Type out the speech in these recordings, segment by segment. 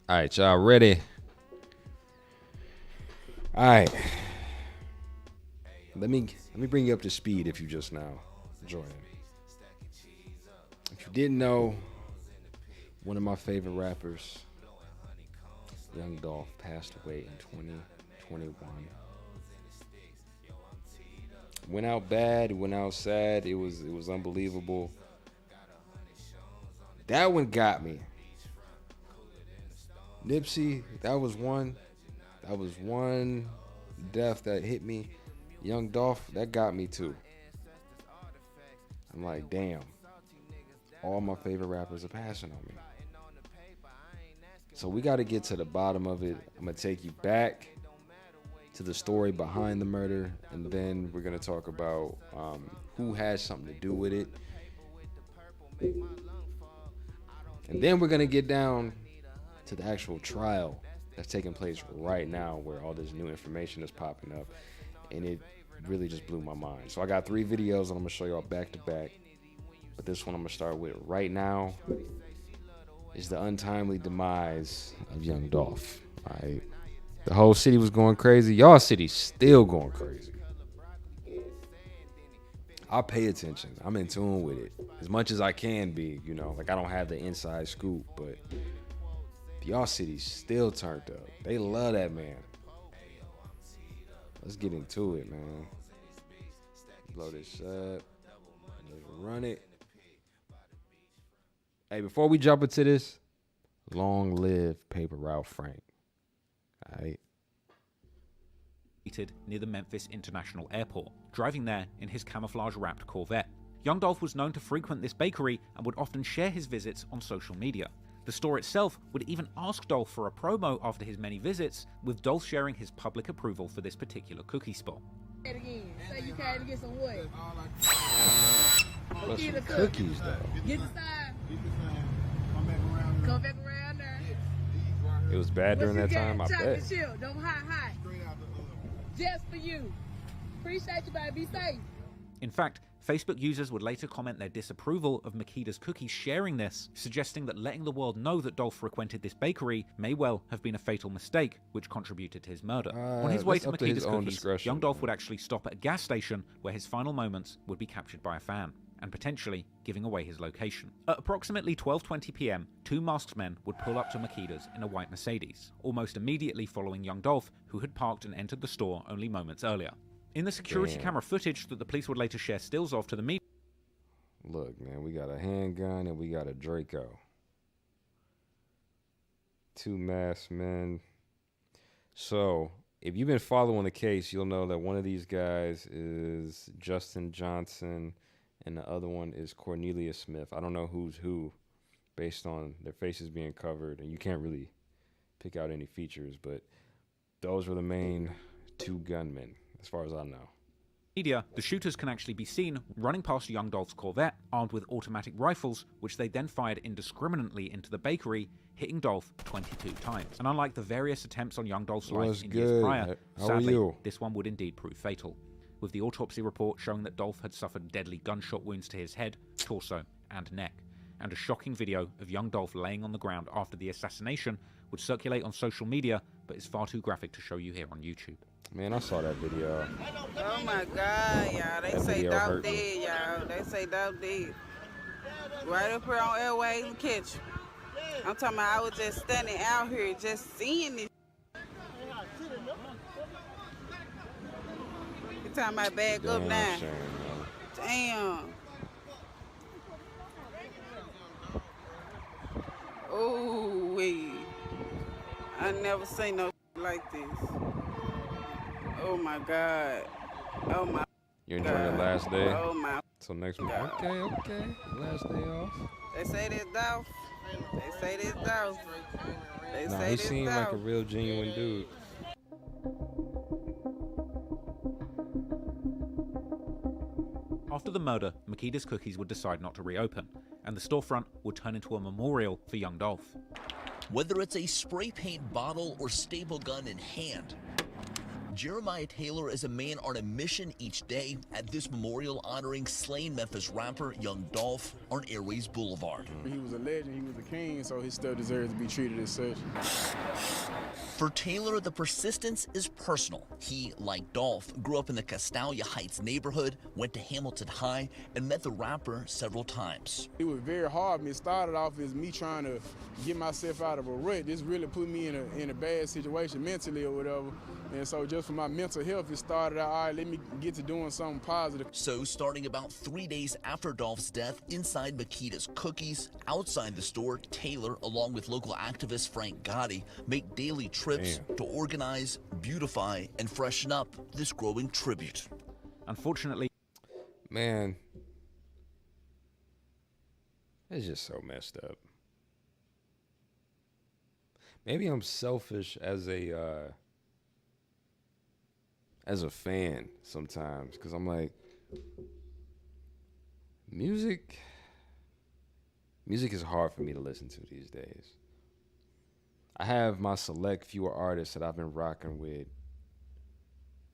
All right, y'all ready? All right. Let me bring you up to speed if you just now joining. If you didn't know, one of my favorite rappers, Young Dolph, passed away in 2021. Went out bad, went out sad. It was unbelievable. That one got me. Nipsey, that was one death that hit me. Young Dolph, that got me too. I'm like, damn. All my favorite rappers are passing on me. So we got to get to the bottom of it. I'm going to take you back to the story behind the murder, and then we're going to talk about who has something to do with it. And then we're going to get down to the actual trial that's taking place right now, where all this new information is popping up, and it really just blew my mind. So I got 3 videos that I'm gonna show y'all back to back, but this one I'm gonna start with right now is the untimely demise of Young Dolph. All right, the whole city was going crazy. Y'all city's still going crazy. I pay attention. I'm in tune with it as much as I can be. You know, like I don't have the inside scoop, but y'all city's still turned up. They love that man. Let's get into it, man. Blow this up. Let's run it. Hey, before we jump into this, long live Paper Route Frank. All right. Near the Memphis International Airport, driving there in his camouflage-wrapped Corvette. Young Dolph was known to frequent this bakery and would often share his visits on social media. The store itself would even ask Dolph for a promo after his many visits, with Dolph sharing his public approval for this particular cookie spot. Say you came to get some what? Plus some cookies, though. Get the side. Come back around there. It was bad during that time, I Chocolate bet. chip. Don't hide. Just for you. Appreciate you, baby. Be safe. In fact, Facebook users would later comment their disapproval of Makeda's cookies sharing this, suggesting that letting the world know that Dolph frequented this bakery may well have been a fatal mistake, which contributed to his murder. On his way to Makeda's cookies, Young Dolph would actually stop at a gas station where his final moments would be captured by a fan, and potentially giving away his location. At approximately 12:20 p.m, 2 masked men would pull up to Makeda's in a white Mercedes, almost immediately following Young Dolph, who had parked and entered the store only moments earlier. In the security camera footage that the police would later share stills of to the media. Look, man, we got a handgun and we got a Draco. 2 masked men. So, if you've been following the case, you'll know that one of these guys is Justin Johnson and the other one is Cornelius Smith. I don't know who's who based on their faces being covered, and you can't really pick out any features, but those were the main 2 gunmen, as far as I know. Media, the shooters can actually be seen running past Young Dolph's Corvette, armed with automatic rifles, which they then fired indiscriminately into the bakery, hitting Dolph 22 times. And unlike the various attempts on Young Dolph's life in years prior, sadly, this one would indeed prove fatal, with the autopsy report showing that Dolph had suffered deadly gunshot wounds to his head, torso, and neck. And a shocking video of Young Dolph laying on the ground after the assassination would circulate on social media, but is far too graphic to show you here on YouTube. Man, I saw that video. Oh my God, y'all. They say Dolph dead, y'all. They say Dolph dead. Right up here on Airways and catch. I'm talking about I was just standing out here just seeing this. You talking about back up now. Damn. Ooh wee. I never seen no like this. Oh my God. Oh my. You enjoying your last day? Oh my. Till next week. Okay. Last day off. They say this Dolph. They say this Dolph. They Nah, say he this seemed Dolph. like a real genuine dude. After the murder, Makeda's Cookies would decide not to reopen, and the storefront would turn into a memorial for Young Dolph. Whether it's a spray paint bottle or staple gun in hand, Jeremiah Taylor is a man on a mission each day at this memorial honoring slain Memphis rapper Young Dolph on Airways Boulevard. He was a legend, he was a king, so his stuff deserves to be treated as such. For Taylor, the persistence is personal. He, like Dolph, grew up in the Castalia Heights neighborhood, went to Hamilton High, and met the rapper several times. It was very hard. It started off as me trying to get myself out of a rut. This really put me in a bad situation mentally or whatever. And so just for my mental health, it started out, all right, let me get to doing something positive. So starting about 3 days after Dolph's death, inside Makita's Cookies, outside the store, Taylor, along with local activist Frank Gotti, make daily trips to organize, beautify, and freshen up this growing tribute. Unfortunately, man, it's just so messed up. Maybe I'm selfish as a fan sometimes, because I'm like, music is hard for me to listen to these days. I have my select few artists that I've been rocking with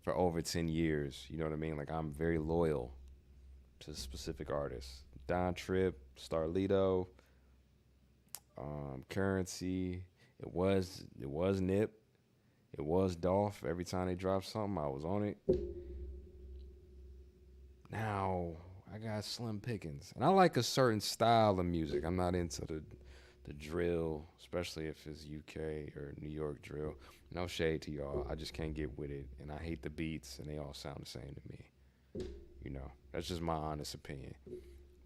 for over 10 years. You know what I mean? Like, I'm very loyal to specific artists. Don Tripp, Starlito, Currency. It was Nip. It was Dolph. Every time they dropped something, I was on it. Now, I got slim pickings. And I like a certain style of music. I'm not into the drill, especially if it's UK or New York drill. No shade to y'all. I just can't get with it. And I hate the beats, and they all sound the same to me. You know, that's just my honest opinion.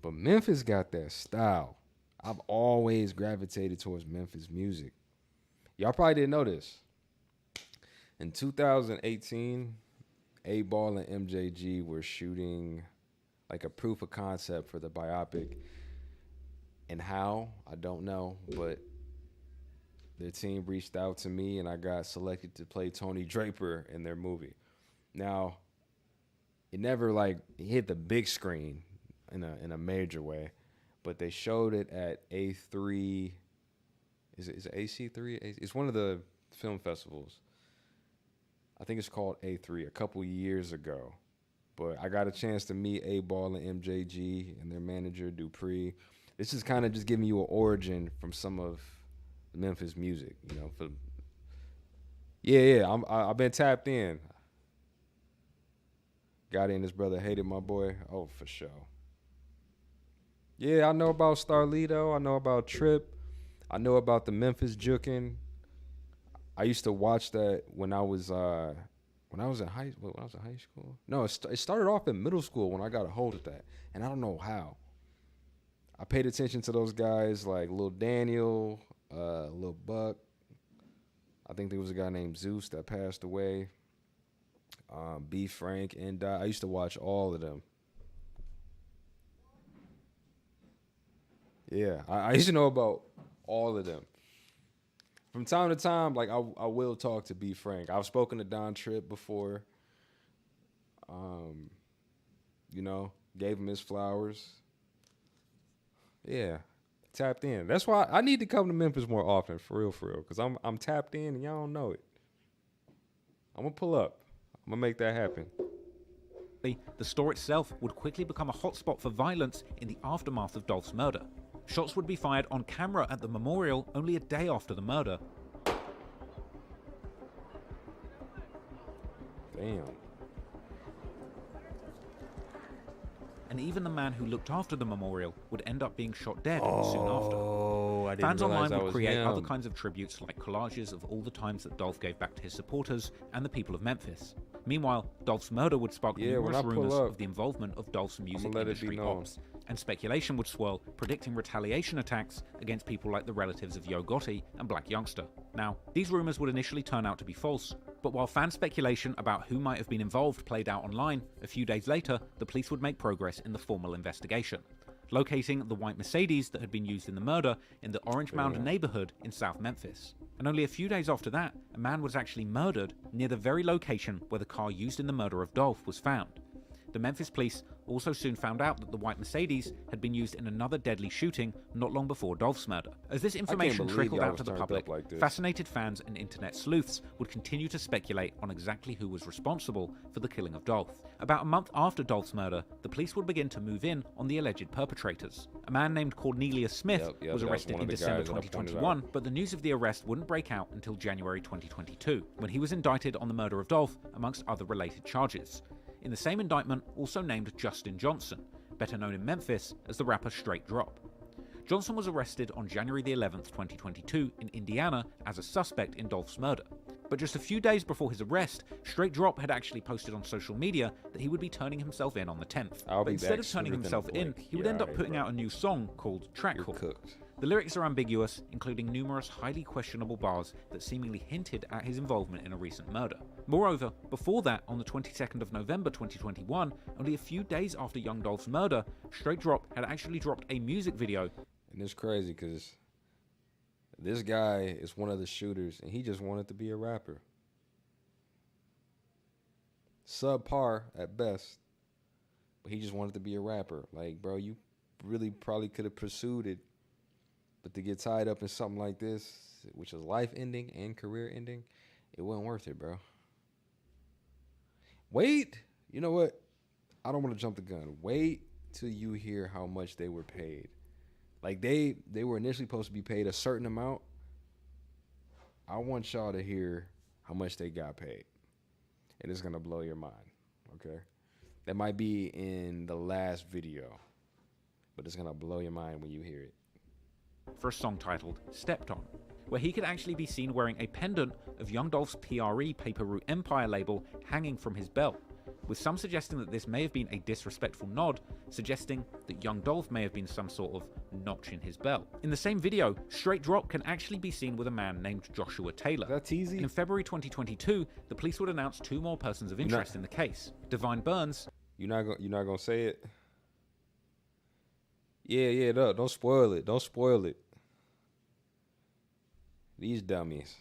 But Memphis got that style. I've always gravitated towards Memphis music. Y'all probably didn't know this. In 2018, A-Ball and MJG were shooting like a proof of concept for the biopic. And how, I don't know, but their team reached out to me and I got selected to play Tony Draper in their movie. Now, it never like hit the big screen in a major way, but they showed it at A3. Is it AC3? It's one of the film festivals. I think it's called A3 a couple years ago. But I got a chance to meet A-Ball and MJG and their manager, Dupree. This is kind of just giving you an origin from some of the Memphis music, you know. I've been tapped in. Gotti and his brother hated my boy. Oh, for sure. Yeah, I know about Starlito. I know about Tripp. I know about the Memphis Jukin'. I used to watch that when I was in high school. No, it started off in middle school when I got a hold of that, and I don't know how. I paid attention to those guys like Lil Daniel, Lil Buck. I think there was a guy named Zeus that passed away. B. Frank and I used to watch all of them. Yeah, I used to know about all of them. From time to time, like I will talk to B. Frank. I've spoken to Don Tripp before. You know, gave him his flowers. Yeah, tapped in. That's why I need to come to Memphis more often, for real, because I'm tapped in and y'all don't know it. I'm gonna pull up. I'm gonna make that happen. The store itself would quickly become a hotspot for violence in the aftermath of Dolph's murder. Shots would be fired on camera at the memorial only a day after the murder. Damn. And even the man who looked after the memorial would end up being shot dead soon after. Fans online would create other kinds of tributes like collages of all the times that Dolph gave back to his supporters and the people of Memphis. Meanwhile, Dolph's murder would spark numerous rumors of the involvement of Dolph's music industry ops, and speculation would swirl, predicting retaliation attacks against people like the relatives of Yo Gotti and Black Youngster. Now, these rumors would initially turn out to be false, but while fan speculation about who might have been involved played out online, a few days later, the police would make progress in the formal investigation, locating the white Mercedes that had been used in the murder in the Orange Mound neighborhood in South Memphis. And only a few days after that, a man was actually murdered near the very location where the car used in the murder of Dolph was found. The Memphis police also soon found out that the white Mercedes had been used in another deadly shooting not long before Dolph's murder. As this information trickled out to the public, fascinated fans and internet sleuths would continue to speculate on exactly who was responsible for the killing of Dolph. About a month after Dolph's murder, the police would begin to move in on the alleged perpetrators. A man named Cornelius Smith was arrested in December 2021, but the news of the arrest wouldn't break out until January 2022, when he was indicted on the murder of Dolph, amongst other related charges. In the same indictment, also named Justin Johnson, better known in Memphis as the rapper Straight Drop. Johnson was arrested on January the 11th, 2022 in Indiana as a suspect in Dolph's murder. But just a few days before his arrest, Straight Drop had actually posted on social media that he would be turning himself in on the 10th. But instead of turning himself in, he would end up putting out a new song called Track Call. The lyrics are ambiguous, including numerous highly questionable bars that seemingly hinted at his involvement in a recent murder. Moreover, before that, on the 22nd of November 2021, only a few days after Young Dolph's murder, Straight Drop had actually dropped a music video. And it's crazy because this guy is one of the shooters and he just wanted to be a rapper. Subpar at best, but he just wanted to be a rapper. Like, bro, you really probably could have pursued it. But to get tied up in something like this, which is life-ending and career-ending, it wasn't worth it, bro. Wait. You know what? I don't want to jump the gun. Wait till you hear how much they were paid. Like, they were initially supposed to be paid a certain amount. I want y'all to hear how much they got paid. And it's going to blow your mind, okay? That might be in the last video, but it's going to blow your mind when you hear it. For a song titled Stepped On, where he could actually be seen wearing a pendant of Young Dolph's PRE Paper Route Empire label hanging from his belt, with some suggesting that this may have been a disrespectful nod, suggesting that Young Dolph may have been some sort of notch in his belt. In the same video, Straight Drop can actually be seen with a man named Joshua Taylor. That's easy. And in February 2022, the police would announce two more persons of interest in the case. Divine Burns. You're not gonna say it? Yeah, no, don't spoil it. Don't spoil it. These dummies.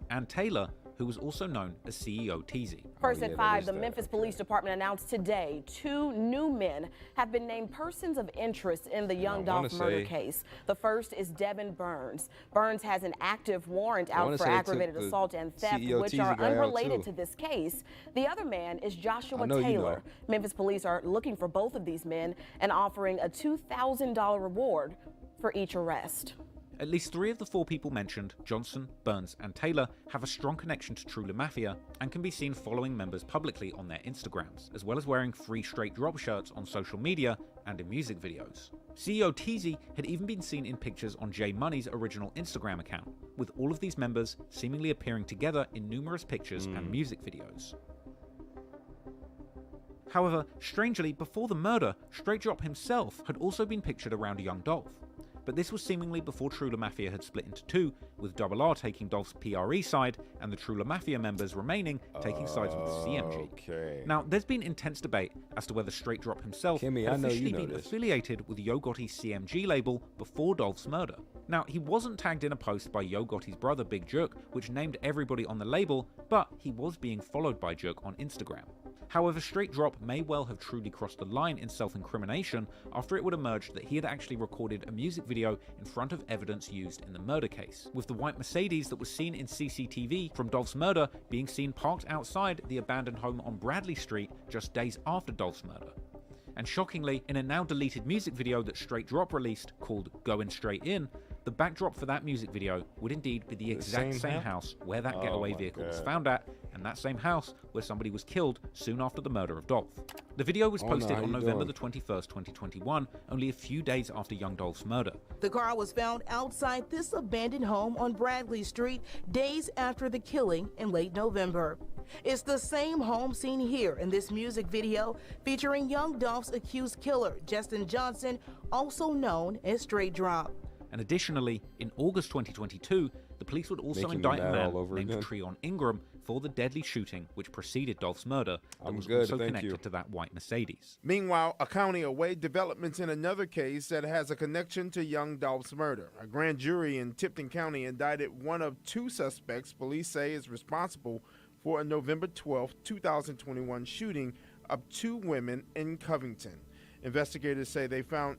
And Taylor, who was also known as CEO Teasy. First at 5, the Memphis Police Department announced today 2 new men have been named persons of interest in the Young Dolph murder case. The first is Devin Burns. Burns has an active warrant out for aggravated assault and theft, which are unrelated to this case. The other man is Joshua Taylor. Memphis police are looking for both of these men and offering a $2,000 reward for each arrest. At least 3 of the 4 people mentioned, Johnson, Burns, and Taylor, have a strong connection to True Mafia and can be seen following members publicly on their Instagrams, as well as wearing free Straight Drop shirts on social media and in music videos. CEO Teasy had even been seen in pictures on J Money's original Instagram account, with all of these members seemingly appearing together in numerous pictures and music videos. However, strangely, before the murder, Straight Drop himself had also been pictured around Young Dolph. But this was seemingly before True Mafia had split into 2, with Double R taking Dolph's PRE side and the True Mafia members remaining taking sides with CMG. Okay. Now, there's been intense debate as to whether Straight Drop himself had officially been affiliated with Yo Gotti's CMG label before Dolph's murder. Now, he wasn't tagged in a post by Yo Gotti's brother Big Jerk, which named everybody on the label, but he was being followed by Jerk on Instagram. However, Straight Drop may well have truly crossed the line in self-incrimination after it would emerge that he had actually recorded a music video in front of evidence used in the murder case, with the white Mercedes that was seen in CCTV from Dolph's murder being seen parked outside the abandoned home on Bradley Street just days after Dolph's murder. And shockingly, in a now deleted music video that Straight Drop released called Going Straight In, the backdrop for that music video would indeed be the exact same house where that getaway vehicle was found at, and that same house where somebody was killed soon after the murder of Dolph. The video was posted on November the 21st, 2021, only a few days after Young Dolph's murder. The car was found outside this abandoned home on Bradley Street days after the killing in late November. It's the same home seen here in this music video featuring Young Dolph's accused killer, Justin Johnson, also known as Straight Drop. And additionally, in August 2022, the police would also indict a man named Treon Ingram for the deadly shooting which preceded Dolph's murder that was also connected to that white Mercedes. Meanwhile, a county away developments in another case that has a connection to Young Dolph's murder. A grand jury in Tipton County indicted one of 2 suspects police say is responsible for a November 12, 2021 shooting of 2 women in Covington. Investigators say they found...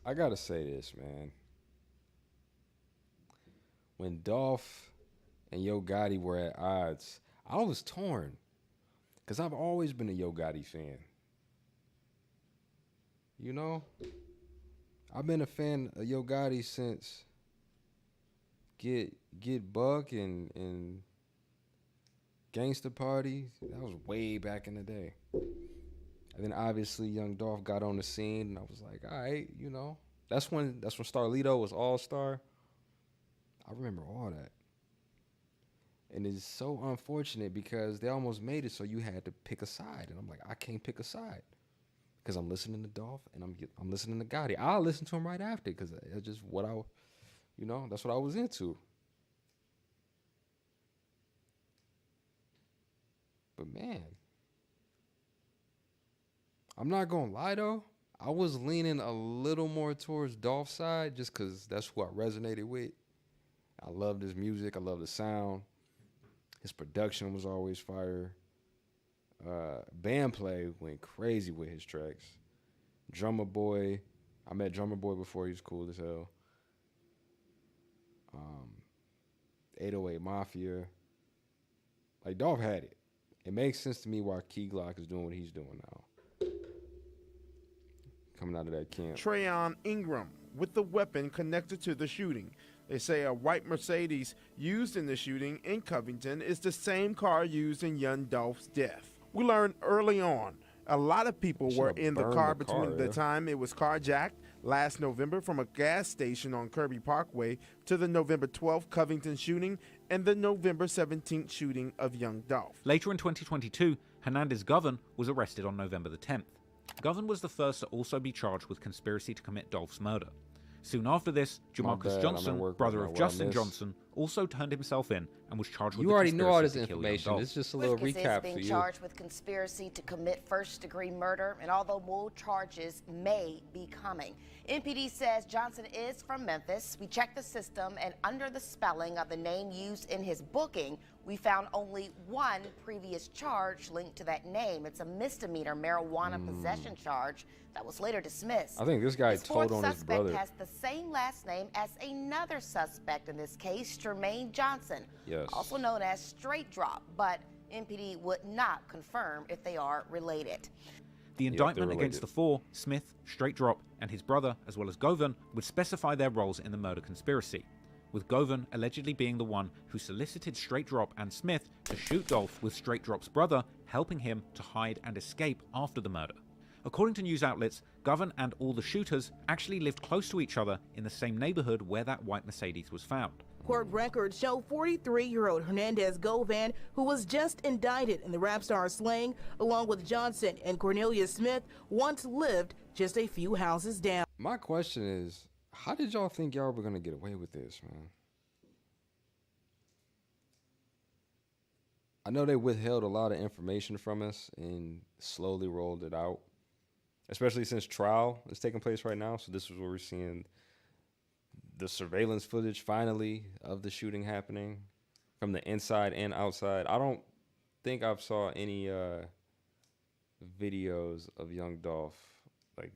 I gotta say this, man. When Dolph and Yo Gotti were at odds, I was torn. Because I've always been a Yo Gotti fan. You know? I've been a fan of Yo Gotti since Get Buck and Gangsta Party. That was way back in the day. And then obviously Young Dolph got on the scene, and I was like, all right, you know. That's when Starlito was all-star. I remember all that. And it's so unfortunate because they almost made it so you had to pick a side. And I'm like, I can't pick a side. Because I'm listening to Dolph and I'm listening to Gotti. I'll listen to him right after because it's just what that's what I was into. But man, I'm not going to lie though. I was leaning a little more towards Dolph's side just because that's who I resonated with. I loved his music. I love the sound. His production was always fire. Band play went crazy with his tracks. Drummer Boy, I met Drummer Boy before. He was cool as hell. 808 Mafia. Like, Dolph had it. It makes sense to me why Key Glock is doing what he's doing now. Coming out of that camp. Trayon Ingram with the weapon connected to the shooting. They say a white Mercedes used in the shooting in Covington is the same car used in Young Dolph's death. We learned early on a lot of people were in the car between the time it was carjacked last November from a gas station on Kirby Parkway to the November 12th Covington shooting and the November 17th shooting of Young Dolph. Later in 2022, Hernandez Govan was arrested on November the 10th. Govan was the first to also be charged with conspiracy to commit Dolph's murder. Soon after this, Jamarcus Johnson, brother of Justin Johnson, also turned himself in and was charged with You already know all this conspiracy to kill information. Young It's just a little recap for you. Being charged with conspiracy to commit first-degree murder, and although more charges may be coming. MPD says Johnson is from Memphis. We checked the system, and under the spelling of the name used in his booking, we found only one previous charge linked to that name. It's a misdemeanor marijuana possession charge that was later dismissed. I think this guy told on his brother. This fourth suspect has the same last name as another suspect in this case, Jermaine Johnson, also known as Straight Drop, but MPD would not confirm if they are related. The indictment against the four, Smith, Straight Drop, and his brother, as well as Govan, would specify their roles in the murder conspiracy, with Govan allegedly being the one who solicited Straight Drop and Smith to shoot Dolph, with Straight Drop's brother helping him to hide and escape after the murder. According to news outlets, Govan and all the shooters actually lived close to each other in the same neighborhood where that white Mercedes was found. Court records show 43-year-old Hernandez Govan, who was just indicted in the rap star slaying, along with Johnson and Cornelius Smith, once lived just a few houses down. My question is, how did y'all think y'all were going to get away with this, man? I know they withheld a lot of information from us and slowly rolled it out, especially since trial is taking place right now. So this is where we're seeing the surveillance footage finally of the shooting happening from the inside and outside. I don't think I've saw any videos of Young Dolph like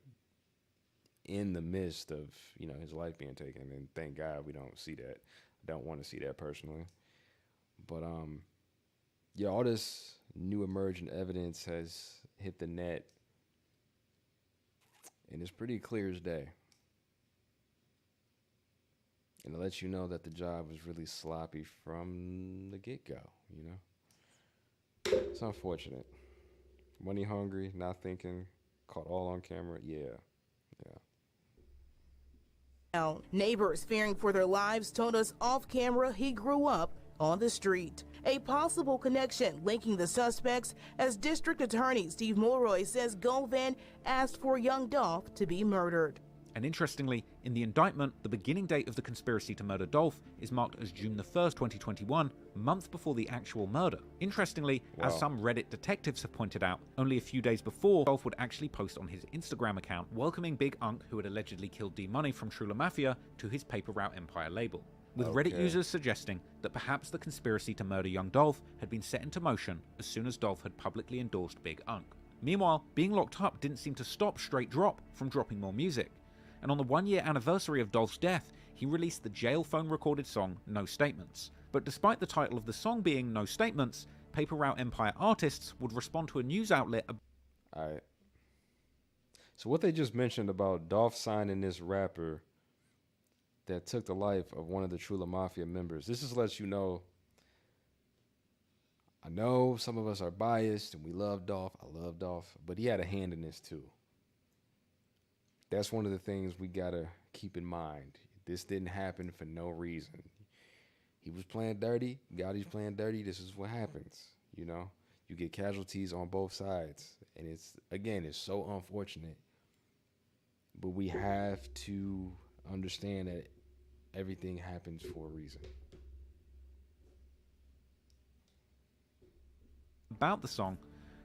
in the midst of, you know, his life being taken, and thank God we don't see that. I don't want to see that personally. But yeah, all this new emergent evidence has hit the net, and it's pretty clear as day. And it lets you know that the job was really sloppy from the get-go, you know? It's unfortunate. Money hungry, not thinking, caught all on camera. Yeah. Now, neighbors fearing for their lives told us off camera he grew up on the street. A possible connection linking the suspects, as District Attorney Steve Mulroy says Govan asked for Young Dolph to be murdered. And interestingly, in the indictment, the beginning date of the conspiracy to murder Dolph is marked as June the 1st, 2021, months before the actual murder. Interestingly, as some Reddit detectives have pointed out, only a few days before, Dolph would actually post on his Instagram account welcoming Big Unk, who had allegedly killed D-Money from True La Mafia, to his Paper Route Empire label, with Reddit users suggesting that perhaps the conspiracy to murder Young Dolph had been set into motion as soon as Dolph had publicly endorsed Big Unk. Meanwhile, being locked up didn't seem to stop Straight Drop from dropping more music. And on the 1-year anniversary of Dolph's death, he released the jail phone recorded song No Statements. But despite the title of the song being No Statements, Paper Route Empire artists would respond to a news outlet. Alright. So what they just mentioned about Dolph signing this rapper that took the life of one of the Trula Mafia members, this just lets you know, I know some of us are biased and we love Dolph. I love Dolph, but he had a hand in this too. That's one of the things we gotta keep in mind. This didn't happen for no reason. He was playing dirty. Gotti's playing dirty. This is what happens. You know, you get casualties on both sides, and it's so unfortunate. But we have to understand that everything happens for a reason. About the song,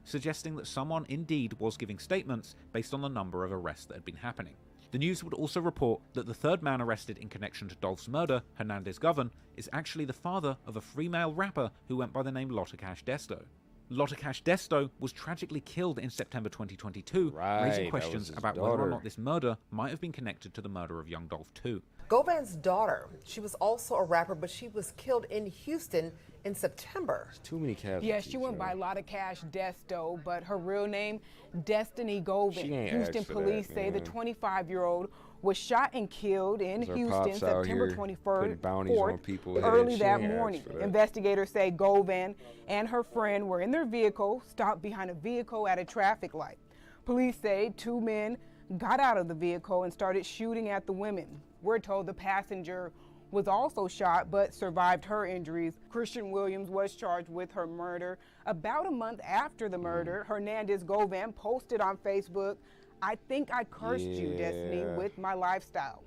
suggesting that someone indeed was giving statements based on the number of arrests that had been happening. The news would also report that the third man arrested in connection to Dolph's murder, Hernandez Govan, is actually the father of a female rapper who went by the name Lotta Cash Desto. Lotta Cash Desto was tragically killed in September 2022, raising questions about whether or not this murder might have been connected to the murder of Young Dolph too. Govan's daughter, she was also a rapper, but she was killed in Houston in September. There's too many casualties. Yeah, she went by Lotta Cash Desto, but her real name, Destiny Govan. Houston police say the 25-year-old was shot and killed in Houston September 24th, early that morning. Investigators say Govan and her friend were in their vehicle, stopped behind a vehicle at a traffic light. Police say 2 men got out of the vehicle and started shooting at the women. We're told the passenger was also shot but survived her injuries. Christian Williams was charged with her murder. About a month after the murder, Hernandez Govan posted on Facebook, "I think I cursed you, Destiny, with my lifestyle.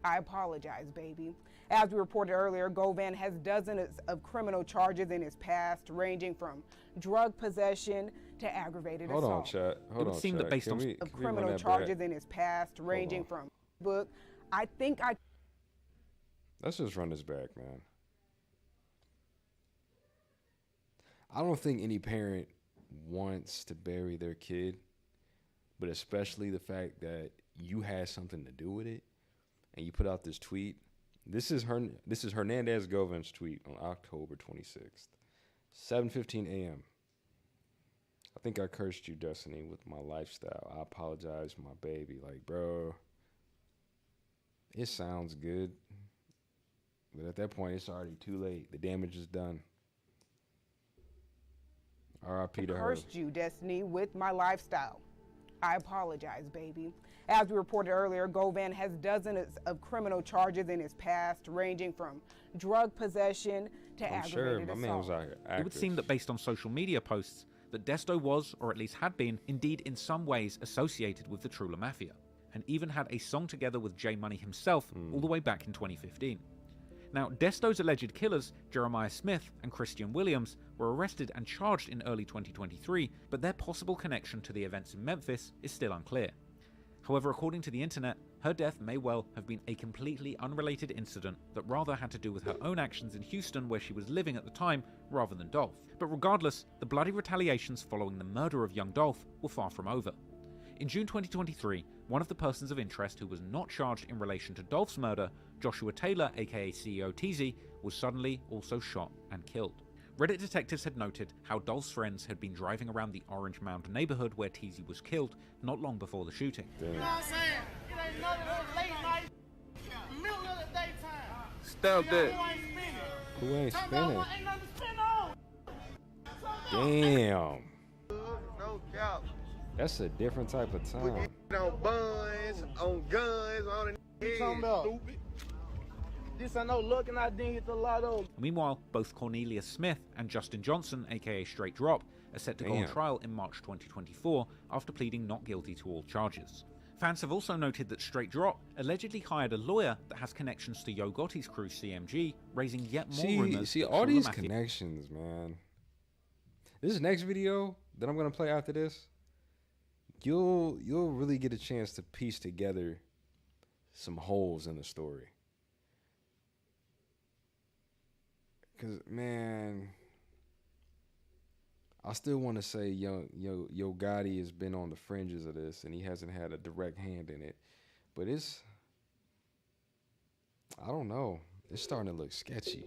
I apologize, baby." As we reported earlier, Govan has dozens of criminal charges in his past, ranging from drug possession to aggravated assault. Hold on, chat. It would seem that based on criminal charges in his past, ranging from book. I think I. Let's just run this back, man. I don't think any parent wants to bury their kid, but especially the fact that you had something to do with it, and you put out this tweet. This is Hernandez Govan's tweet on October 26th, 7:15 a.m. "I think I cursed you, Destiny, with my lifestyle. I apologize, my baby." Like, bro, it sounds good, but at that point, it's already too late. The damage is done. R.I.P. to her. "I cursed you, Destiny, with my lifestyle. I apologize, baby." As we reported earlier, Govan has dozens of criminal charges in his past, ranging from drug possession to aggravated assault. It would seem that based on social media posts, that Desto was, or at least had been, indeed in some ways associated with the Trula Mafia, and even had a song together with J Money himself all the way back in 2015. Now, Desto's alleged killers, Jeremiah Smith and Christian Williams, were arrested and charged in early 2023, but their possible connection to the events in Memphis is still unclear. However, according to the internet, her death may well have been a completely unrelated incident that rather had to do with her own actions in Houston, where she was living at the time, rather than Dolph. But regardless, the bloody retaliations following the murder of Young Dolph were far from over. In June 2023, one of the persons of interest who was not charged in relation to Dolph's murder, Joshua Taylor, aka CEO Teasy, was suddenly also shot and killed. Reddit detectives had noted how Dolph's friends had been driving around the Orange Mound neighborhood where Teasy was killed not long before the shooting. You know what I'm saying? It ain't nothing but late night, middle of the daytime. Stump that. Who ain't spinning? Ain't nothing to spin on. Damn. No cap. That's a different type of time. On buns, on guns, on the head. Stupid. This I know looking, I didn't hit the lotto. Meanwhile, both Cornelius Smith and Justin Johnson, aka Straight Drop, are set to go on trial in March 2024 after pleading not guilty to all charges. Fans have also noted that Straight Drop allegedly hired a lawyer that has connections to Yo Gotti's crew CMG, raising yet more rumors. See all these connections, man. This next video that I'm gonna play after this, you'll really get a chance to piece together some holes in the story. Cause man, I still want to say Yo Gotti has been on the fringes of this, and he hasn't had a direct hand in it. But I don't know. It's starting to look sketchy.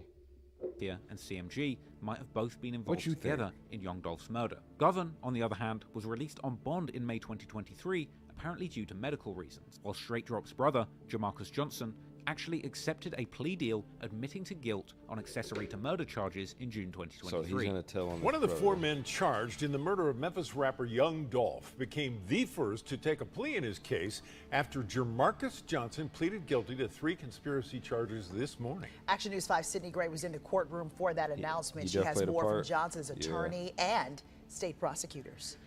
And CMG might have both been involved together in Young Dolph's murder. Govan, on the other hand, was released on bond in May 2023, apparently due to medical reasons, while Straight Drop's brother, Jamarcus Johnson, actually accepted a plea deal admitting to guilt on accessory to murder charges in June 2023. So he's going to tell him. One of the 4 men charged in the murder of Memphis rapper Young Dolph became the first to take a plea in his case after Jamarcus Johnson pleaded guilty to 3 conspiracy charges this morning. Action News 5's Sydney Gray was in the courtroom for that announcement. She has more from Johnson's attorney and state prosecutors.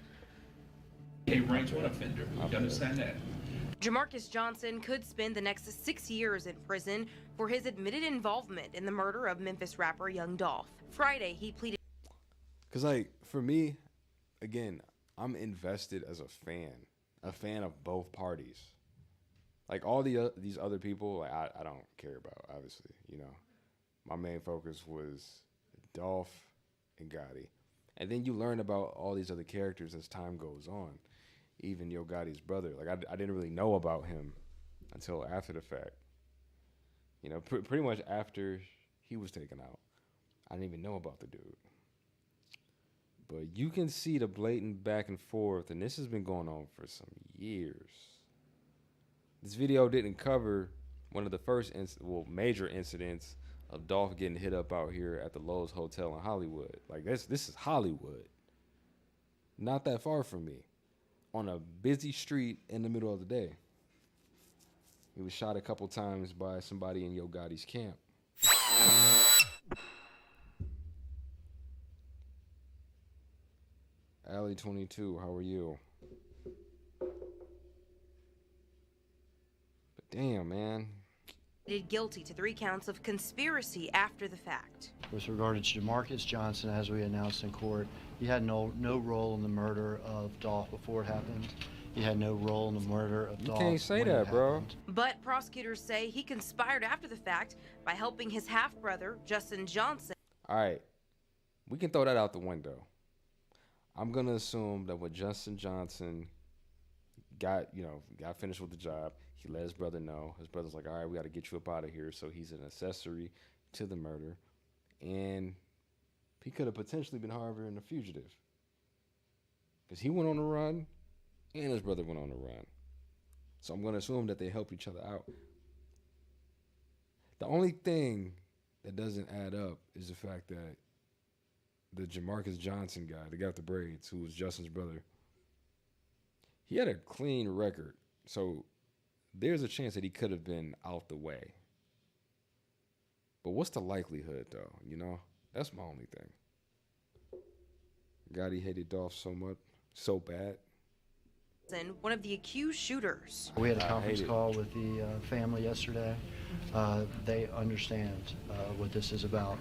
A rank 1 offender. You understand that? Jamarcus Johnson could spend the next 6 years in prison for his admitted involvement in the murder of Memphis rapper Young Dolph. Friday, he pleaded. Because, like, for me, again, I'm invested as a fan of both parties. Like, all these other people, like, I don't care about, obviously, you know. My main focus was Dolph and Gotti. And then you learn about all these other characters as time goes on. Even Yo Gotti's brother. Like, I didn't really know about him until after the fact. You know, pretty much after he was taken out. I didn't even know about the dude. But you can see the blatant back and forth, and this has been going on for some years. This video didn't cover one of the first major incidents of Dolph getting hit up out here at the Lowe's Hotel in Hollywood. Like, this is Hollywood. Not that far from me. On a busy street in the middle of the day. He was shot a couple times by somebody in Yo Gotti's camp. Alley 22, how are you? But damn, man. Pleaded guilty to 3 counts of conspiracy after the fact. With regard to Jamarcus Johnson, as we announced in court, he had no role in the murder of Dolph before it happened. He had no role in the murder of Dolph. You can't say that, bro. But prosecutors say he conspired after the fact by helping his half-brother, Justin Johnson. All right. We can throw that out the window. I'm going to assume that when Justin Johnson got finished with the job, he let his brother know. His brother's like, all right, we got to get you up out of here. So he's an accessory to the murder. And he could have potentially been harboring a fugitive. Because he went on the run, and his brother went on the run. So I'm going to assume that they help each other out. The only thing that doesn't add up is the fact that the Jamarcus Johnson guy, the guy with the braids, who was Justin's brother, he had a clean record. So there's a chance that he could have been out the way. But what's the likelihood, though? You know, that's my only thing. Gotti hated Dolph so much, so bad. One of the accused shooters. We had a conference call with the family yesterday. They understand what this is about.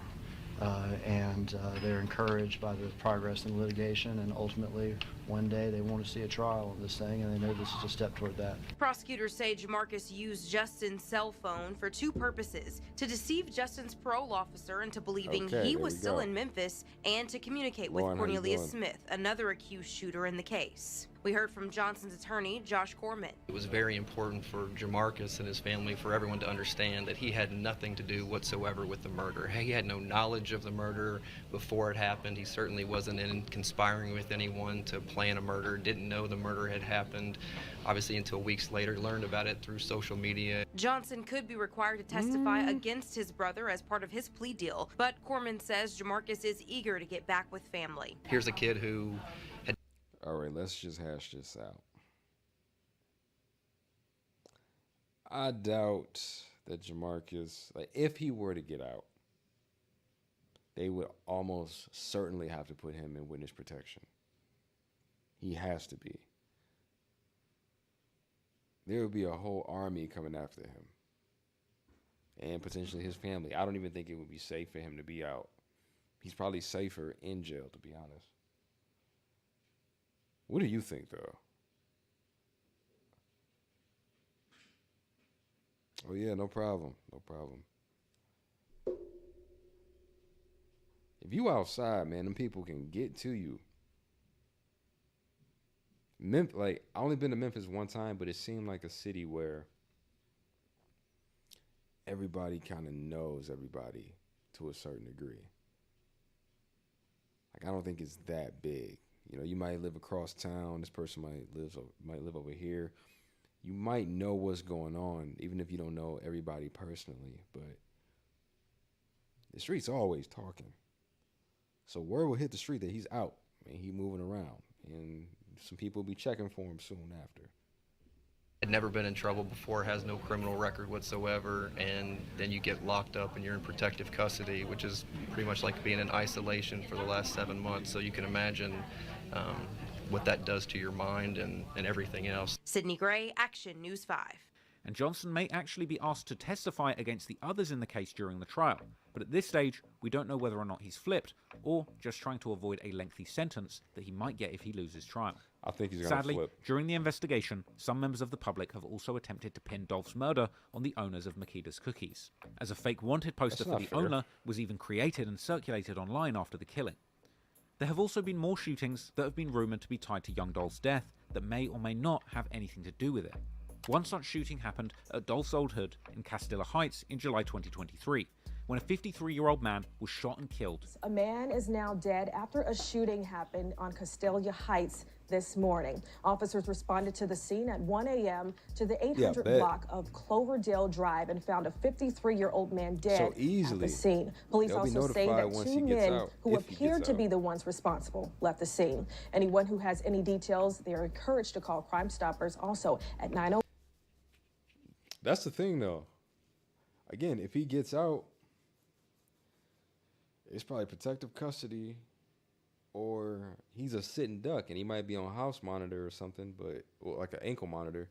And they're encouraged by the progress in litigation, and ultimately one day they want to see a trial of this thing, and they know this is a step toward that. Prosecutors say Jamarcus used Justin's cell phone for 2 purposes: to deceive Justin's parole officer into believing he was still in Memphis, and to communicate with Cornelius Smith, another accused shooter in the case. We heard from Johnson's attorney, Josh Corman. It was very important for Jamarcus and his family, for everyone to understand that he had nothing to do whatsoever with the murder. He had no knowledge of the murder before it happened. He certainly wasn't in conspiring with anyone to plan a murder, didn't know the murder had happened, obviously until weeks later, learned about it through social media. Johnson could be required to testify against his brother as part of his plea deal, but Corman says Jamarcus is eager to get back with family. Here's a kid who had... All right, let's just hash this out. I doubt that Jamarcus, like, if he were to get out, they would almost certainly have to put him in witness protection. He has to be. There would be a whole army coming after him. And potentially his family. I don't even think it would be safe for him to be out. He's probably safer in jail, to be honest. What do you think, though? Oh, yeah, no problem. No problem. If you outside, man, them people can get to you. like, I only been to Memphis one time, but it seemed like a city where everybody kind of knows everybody to a certain degree. Like, I don't think it's that big. You know, you might live across town. This person might live over here. You might know what's going on, even if you don't know everybody personally. But the street's always talking. So word will hit the street that he's out and he moving around, and some people will be checking for him soon after. Had never been in trouble before, has no criminal record whatsoever, and then you get locked up and you're in protective custody, which is pretty much like being in isolation for the last 7 months. So you can imagine what that does to your mind and everything else. Sydney Gray, Action News 5. And Johnson may actually be asked to testify against the others in the case during the trial. But at this stage, we don't know whether or not he's flipped or just trying to avoid a lengthy sentence that he might get if he loses trial. I think he's going to flip. Sadly, during the investigation, some members of the public have also attempted to pin Dolph's murder on the owners of Makeda's Cookies, as a fake wanted poster for the owner was even created and circulated online after the killing. There have also been more shootings that have been rumoured to be tied to Young Dolph's death that may or may not have anything to do with it. One such shooting happened at Dolph's old hood in Castilla Heights in July 2023, when a 53-year-old man was shot and killed. A man is now dead after a shooting happened on Castilla Heights this morning. Officers responded to the scene at 1 a.m. to the 800 block of Cloverdale Drive and found a 53-year-old man dead at the scene. Police also say that 2 men who appeared to be the ones responsible left the scene. Anyone who has any details, they are encouraged to call Crime Stoppers also at 901. That's the thing, though. Again, if he gets out, it's probably protective custody, or he's a sitting duck and he might be on house monitor or something, but like an ankle monitor.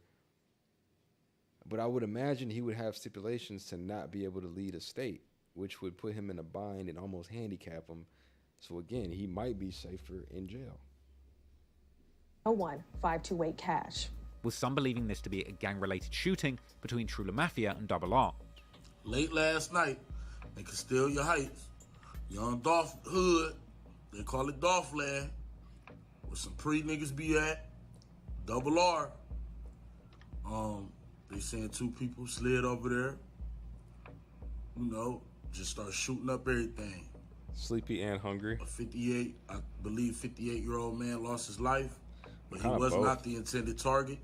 But I would imagine he would have stipulations to not be able to lead a state, which would put him in a bind and almost handicap him. So again, he might be safer in jail. 528 cash. With some believing this to be a gang-related shooting between Trula Mafia and Double R. Late last night in Castilla Heights, Young Dolph hood, they call it Dolph Land, where some pre-niggas be at, Double R. They saying 2 people slid over there, you know, just start shooting up everything. Sleepy and hungry. A 58-year-old man lost his life, but he was not the intended target.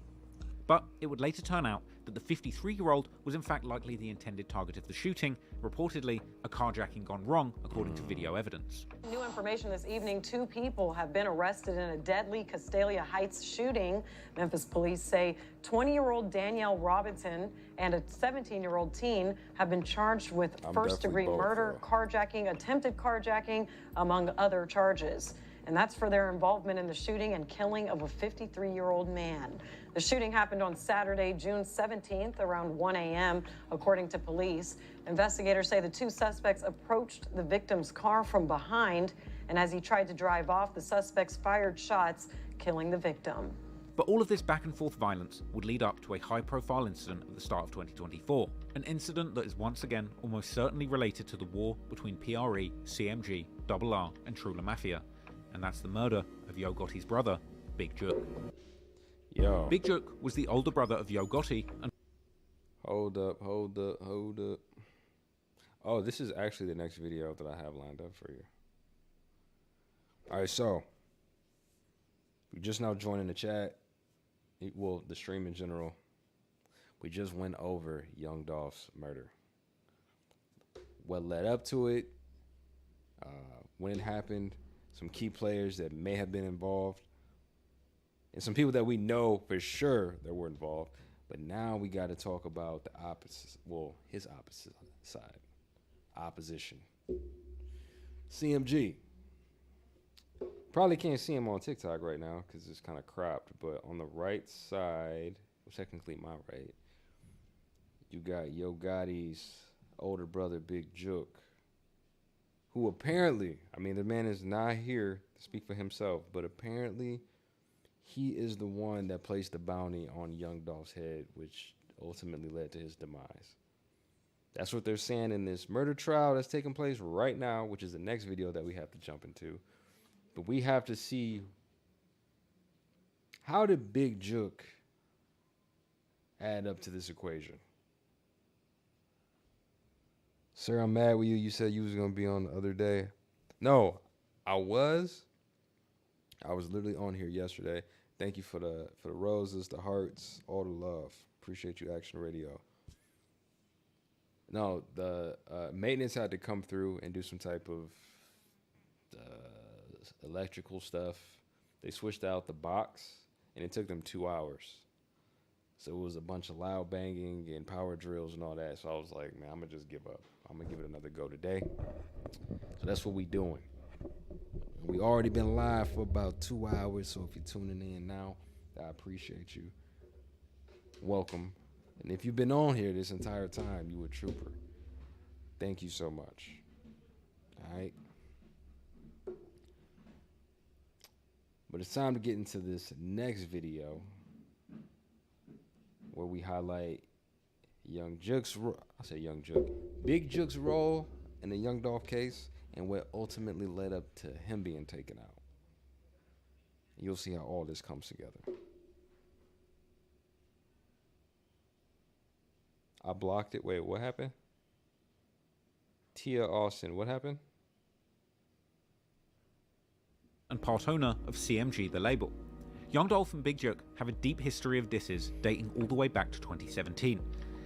But it would later turn out that the 53-year-old was in fact likely the intended target of the shooting, reportedly a carjacking gone wrong, according to video evidence. New information this evening, 2 people have been arrested in a deadly Castilla Heights shooting. Memphis police say 20-year-old Danielle Robinson and a 17-year-old teen have been charged with first-degree murder, carjacking, attempted carjacking, among other charges. And that's for their involvement in the shooting and killing of a 53-year-old man. The shooting happened on Saturday, June 17th, around 1 a.m., according to police. Investigators say the 2 suspects approached the victim's car from behind, and as he tried to drive off, the suspects fired shots, killing the victim. But all of this back-and-forth violence would lead up to a high-profile incident at the start of 2024, an incident that is once again almost certainly related to the war between PRE, CMG, Double R, and Trula Mafia. And that's the murder of Yo Gotti's brother, Big Jook. Yo. Big Jook was the older brother of Yo Gotti and... Hold up. Oh, this is actually the next video that I have lined up for you. All right, so we just now joining the chat. Well, the stream in general. We just went over Young Dolph's murder. What led up to it, when it happened, some key players that may have been involved, and some people that we know for sure that were involved. But now we got to talk about the opposite, well, his opposite side, opposition. CMG. Probably can't see him on TikTok right now because it's kind of cropped, but on the right side, well, technically my right, you got Yo Gotti's older brother, Big Jook, who apparently, I mean, the man is not here to speak for himself, but apparently he is the one that placed the bounty on Young Dolph's head, which ultimately led to his demise. That's what they're saying in this murder trial that's taking place right now, which is the next video that we have to jump into. But we have to see How did Big Jook add up to this equation? Sir, I'm mad with you. You said you was going to be on the other day. No, I was literally on here yesterday. Thank you for the roses, the hearts, all the love. Appreciate you, Action Radio. No, the maintenance had to come through and do some type of electrical stuff. They switched out the box, and it took them 2 hours. So it was a bunch of loud banging and power drills and all that. So I was like, man, I'm going to just give up. I'm going to give it another go today. So that's what we doing. We already been live for about 2 hours. So if you're tuning in now, I appreciate you. Welcome. And if you've been on here this entire time, you a trooper. Thank you so much. All right. But it's time to get into this next video where we highlight Big Jook's role in the Young Dolph case and what ultimately led up to him being taken out. You'll see how all this comes together. I blocked it. Wait, what happened? Tia Austin, what happened? And part owner of CMG, the label. Young Dolph and Big Jook have a deep history of disses dating all the way back to 2017.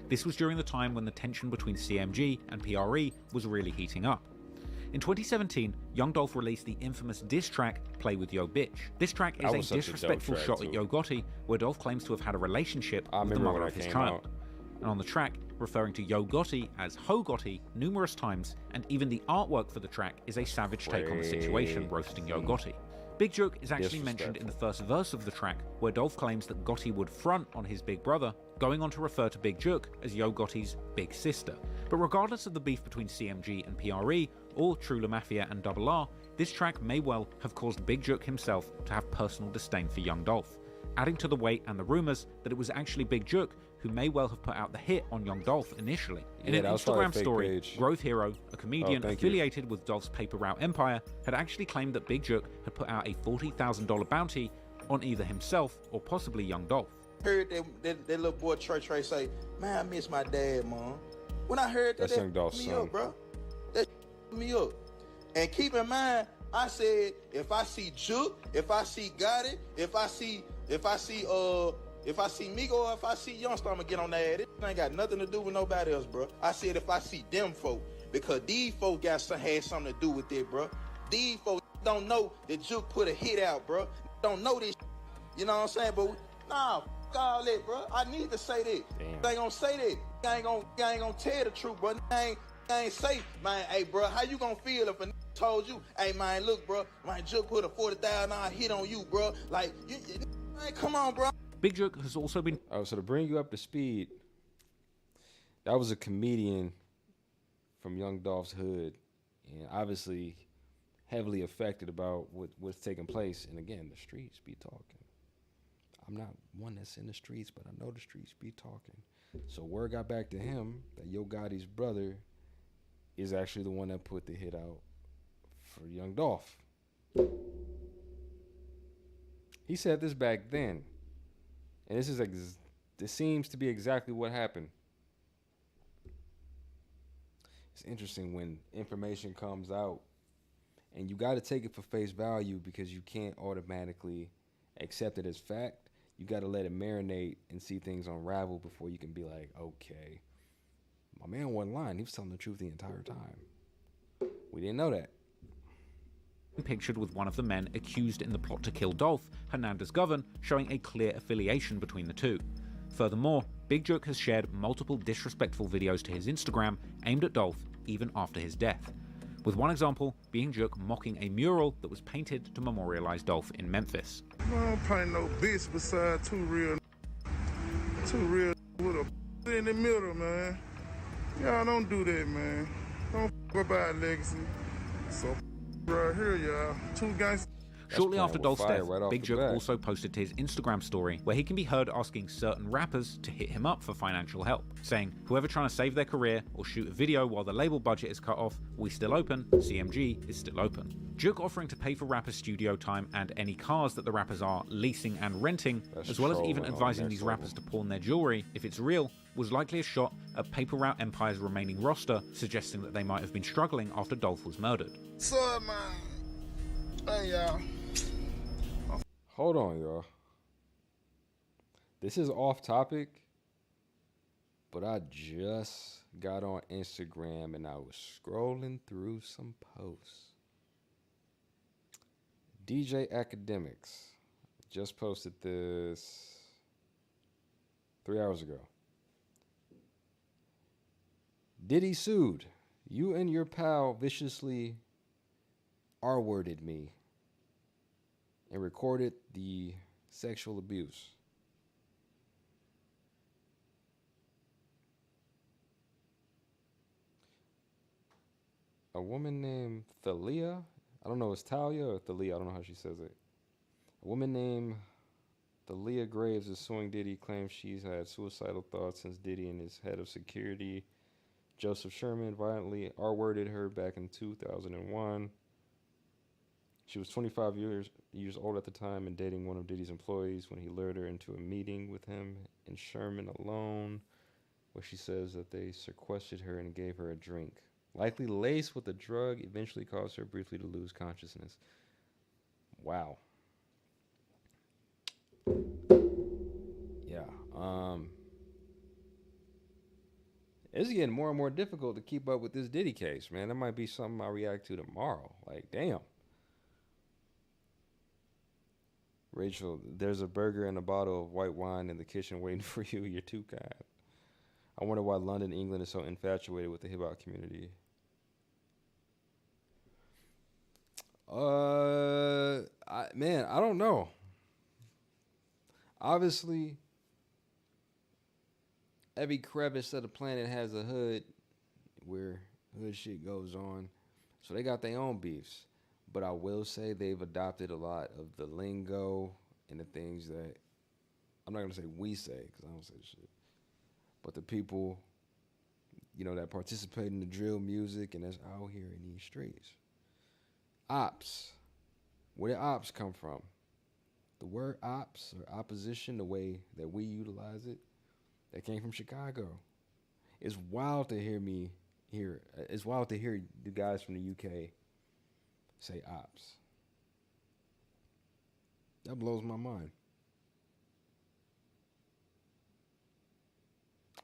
This was during the time when the tension between CMG and PRE was really heating up. In 2017, Young Dolph released the infamous diss track, Play With Yo Bitch. This track is a disrespectful shot at Yo Gotti, where Dolph claims to have had a relationship with the mother of his child. And on the track, referring to Yo Gotti as Ho Gotti numerous times, and even the artwork for the track is a savage take on the situation, roasting Yo Gotti. Big Jook is actually mentioned in the first verse of the track, where Dolph claims that Gotti would front on his big brother, going on to refer to Big Jook as Yo Gotti's big sister. But regardless of the beef between CMG and PRE, or True La Mafia and Double R, this track may well have caused Big Jook himself to have personal disdain for Young Dolph, adding to the weight and the rumours that it was actually Big Jook who may well have put out the hit on Young Dolph initially. In an Instagram story, Growth Hero, a comedian affiliated with Dolph's paper route empire, had actually claimed that Big Jook had put out a $40,000 bounty on either himself or possibly Young Dolph. Heard that little boy Trey say, man, I miss my dad, Mom. When I heard that, Young Dolph's me son. up, bro. That me up. And keep in mind, I said, if I see Jook, if I see Gotti, if I see Migo, or if I see Youngster, I'ma get on that. It ain't got nothing to do with nobody else, bro. I said if I see them folk, because these folk had something to do with it, bro. These folk don't know that Jook put a hit out, bro. Don't know this, you know what I'm saying? But nah, f all that, bro. I need to say that. I ain't gonna say that. I ain't gonna tell the truth, bro. I ain't say, man, hey, bro, how you gonna feel if a told you, hey, man, look, bro, my Jook put a $40,000 hit on you, bro. Like, man, come on, bro. Big Jook has also been... Oh, so to bring you up to speed, that was a comedian from Young Dolph's hood, and obviously heavily affected about what's taking place. And again, the streets be talking. I'm not one that's in the streets, but I know the streets be talking. So word got back to him that Yo Gotti's brother is actually the one that put the hit out for Young Dolph. He said this back then. And this seems to be exactly what happened. It's interesting when information comes out and you got to take it for face value because you can't automatically accept it as fact. You got to let it marinate and see things unravel before you can be like, okay, my man wasn't lying. He was telling the truth the entire time. We didn't know that. Pictured with one of the men accused in the plot to kill Dolph, Hernandez Govan, showing a clear affiliation between the two. Furthermore, Big Jook has shared multiple disrespectful videos to his Instagram aimed at Dolph even after his death, with one example being Jook mocking a mural that was painted to memorialize Dolph in Memphis. I don't paint no bitch beside two real with a in the middle, man. Y'all don't do that, man. Don't up our legacy. So right here, y'all. Two guys. Shortly after Dolph's death, Big Jook also posted to his Instagram story where he can be heard asking certain rappers to hit him up for financial help, saying, "Whoever trying to save their career or shoot a video while the label budget is cut off, we still open, CMG is still open." Jook offering to pay for rappers' studio time and any cars that the rappers are leasing and renting, as well as even advising these rappers to pawn their jewelry if it's real, was likely a shot at Paper Route Empire's remaining roster, suggesting that they might have been struggling after Dolph was murdered. So, man. Hey, y'all. Hold on, y'all. This is off topic, but I just got on Instagram and I was scrolling through some posts. DJ Academics just posted this 3 hours ago. Diddy sued. You and your pal viciously R-worded me and recorded the sexual abuse. A woman named Thalia, I don't know, it's Talia or Thalia, I don't know how she says it. A woman named Thalia Graves is suing Diddy, claims she's had suicidal thoughts since Diddy and his head of security, Joseph Sherman, violently R-worded her back in 2001. She was 25 years old at the time and dating one of Diddy's employees when he lured her into a meeting with him and Sherman alone, where she says that they sequestered her and gave her a drink, likely laced with a drug, eventually caused her briefly to lose consciousness. Wow. Yeah. It's getting more and more difficult to keep up with this Diddy case, man. That might be something I react to tomorrow. Like, damn. Rachel, there's a burger and a bottle of white wine in the kitchen waiting for you. You're too kind. I wonder why London, England is so infatuated with the hip-hop community. I don't know. Obviously, every crevice of the planet has a hood where hood shit goes on. So they got their own beefs. But I will say they've adopted a lot of the lingo and the things that, I'm not going to say we say, because I don't say shit. But the people, you know, that participate in the drill music and that's out here in these streets. Ops. Where did ops come from? The word ops or opposition, the way that we utilize it, that came from Chicago. It's wild to hear it's wild to hear the guys from the UK say ops. That blows my mind.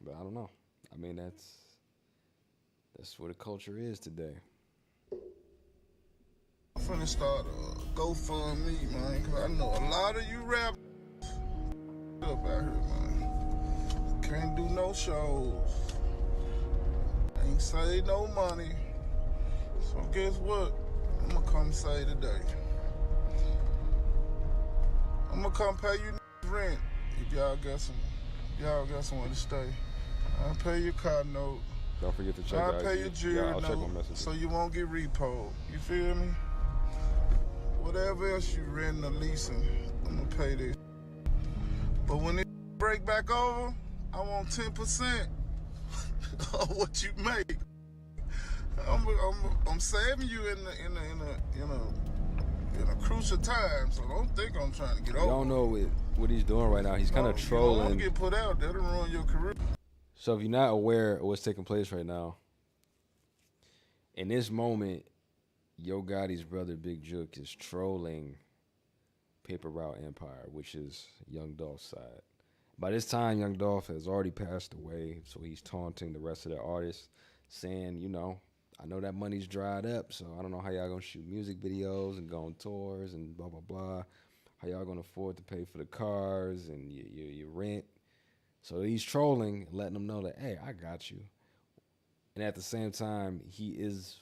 But I don't know. I mean, that's what the culture is today. I'm finna start a GoFundMe, man, because I know a lot of you rappers up out here, man. Can't do no shows. Ain't save no money. So guess what? I'm gonna come say today. I'm gonna come pay you rent if y'all got somewhere to stay. I'll pay your car note. Don't forget to check I'll pay your jewelry note so you won't get repoed. You feel me? Whatever else you renting or leasing, I'm gonna pay this. But when it break back over, I want 10% of what you make. I'm saving you in a crucial time, so don't think I'm trying to get over. You don't know what he's doing right now. He's kind of trolling. You don't get put out, that'll ruin your career. So if you're not aware of what's taking place right now, in this moment, Yo Gotti's brother Big Jook is trolling Paper Route Empire, which is Young Dolph's side. By this time, Young Dolph has already passed away, so he's taunting the rest of the artists, saying, you know, I know that money's dried up, so I don't know how y'all gonna shoot music videos and go on tours and blah, blah, blah. How y'all gonna afford to pay for the cars and your rent. So he's trolling, letting them know that, hey, I got you. And at the same time, he is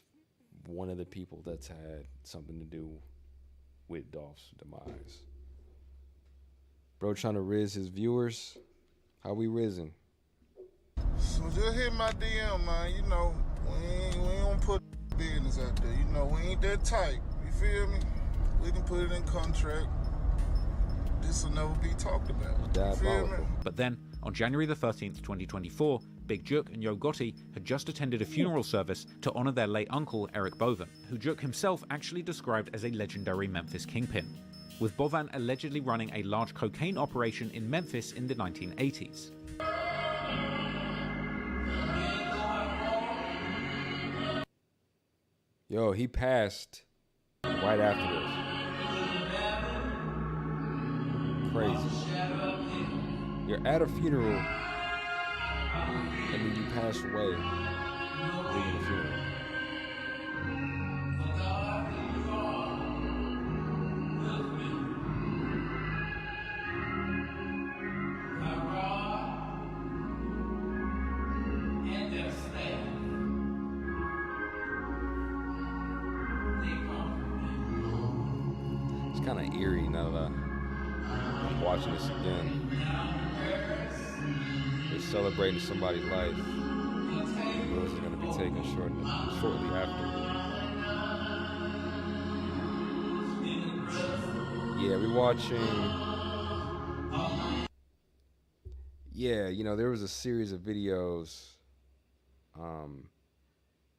one of the people that's had something to do with Dolph's demise. Bro trying to riz his viewers. How we rizzing? So just hit my DM, man. You know, we ain't gonna put business out there. You know, we ain't that tight. You feel me? We can put it in contract. This will never be talked about. Diabolical. But then, on January the 13th, 2024, Big Juk and Yo Gotti had just attended a funeral service to honor their late uncle, Eric Bovan, who Juk himself actually described as a legendary Memphis kingpin, with Bovan allegedly running a large cocaine operation in Memphis in the 1980s. Yo, he passed right after this. Crazy. You're at a funeral and then you pass away leaving the funeral. It's kind of eerie now that I'm watching this again. They're celebrating somebody's life. Yours is going to be taken shortly after. Yeah, we're watching. Yeah, you know, there was a series of videos.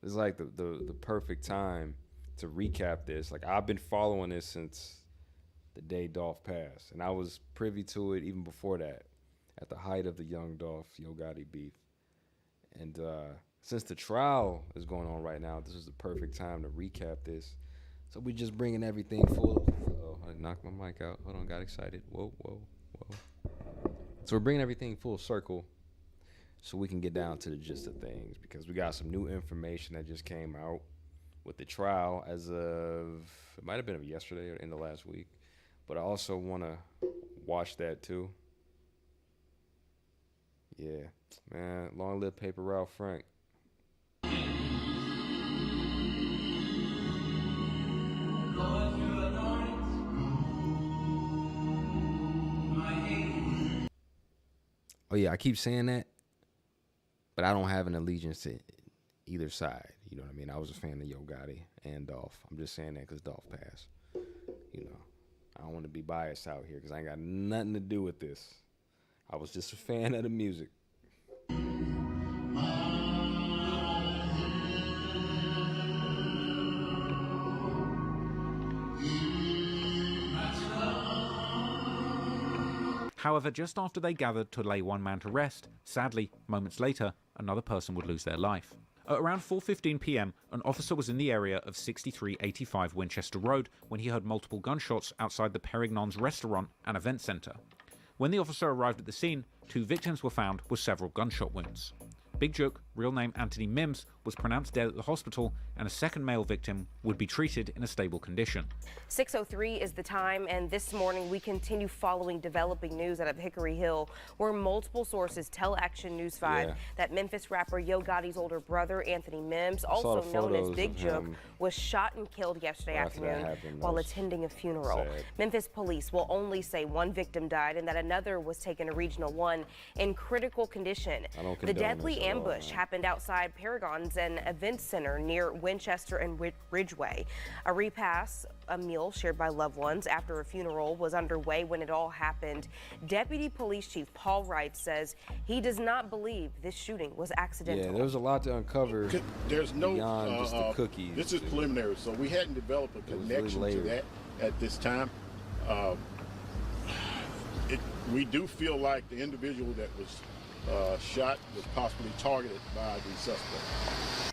It's like the perfect time to recap this. Like, I've been following this since the day Dolph passed, and I was privy to it even before that, at the height of the Young Dolph Yo Gotti beef. And since the trial is going on right now, this is the perfect time to recap this. So we're just bringing everything full. Oh, I knocked my mic out. Hold on, got excited. Whoa. So we're bringing everything full circle so we can get down to the gist of things, because we got some new information that just came out with the trial as of, it might have been yesterday or in the last week, but I also want to watch that too. Yeah, man, long live Paper Ralph Frank. Oh yeah, I keep saying that, but I don't have an allegiance to either side. You know what I mean? I was a fan of Yo Gotti and Dolph. I'm just saying that because Dolph passed. You know, I don't want to be biased out here because I ain't got nothing to do with this. I was just a fan of the music. However, just after they gathered to lay one man to rest, sadly, moments later, another person would lose their life. At around 4:15 p.m., an officer was in the area of 6385 Winchester Road when he heard multiple gunshots outside the Perignon's restaurant and event center. When the officer arrived at the scene, 2 victims were found with several gunshot wounds. Big Juk, real name Anthony Mims, was pronounced dead at the hospital, and a second male victim would be treated in a stable condition. 6:03 is the time, and this morning we continue following developing news out of Hickory Hill, where multiple sources tell Action News 5 that Memphis rapper Yo Gotti's older brother, Anthony Mims, also known as Big Juk, was shot and killed yesterday afternoon while attending a funeral. Memphis police will only say 1 victim died and that another was taken to Regional 1 in critical condition. The deadly ambush happened outside Paragon's and Events Center near Winchester and Ridgeway. A repast, a meal shared by loved ones after a funeral, was underway when it all happened. Deputy Police Chief Paul Wright says he does not believe this shooting was accidental. Yeah, there was a lot to uncover. There's no beyond just the cookies. This is preliminary, so we hadn't developed a connection to that at this time. We do feel like the individual that was shot was possibly targeted by the suspect.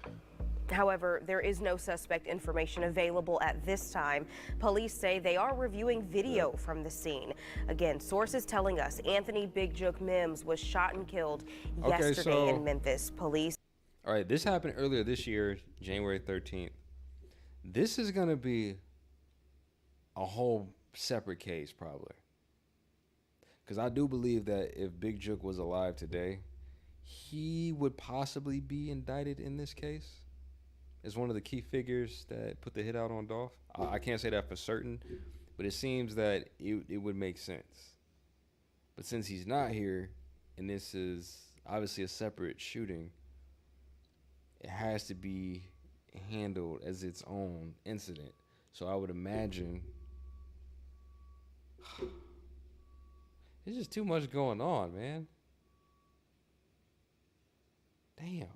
However, there is no suspect information available at this time. Police say they are reviewing video from the scene. Again, sources telling us Anthony Big Juk Mims was shot and killed yesterday in Memphis. Police. All right, this happened earlier this year, January 13th. This is going to be a whole separate case, probably. Because I do believe that if Big Juk was alive today, he would possibly be indicted in this case as one of the key figures that put the hit out on Dolph. I can't say that for certain, but it seems that it would make sense. But since he's not here, and this is obviously a separate shooting, it has to be handled as its own incident. So I would imagine There's just too much going on, man. Damn.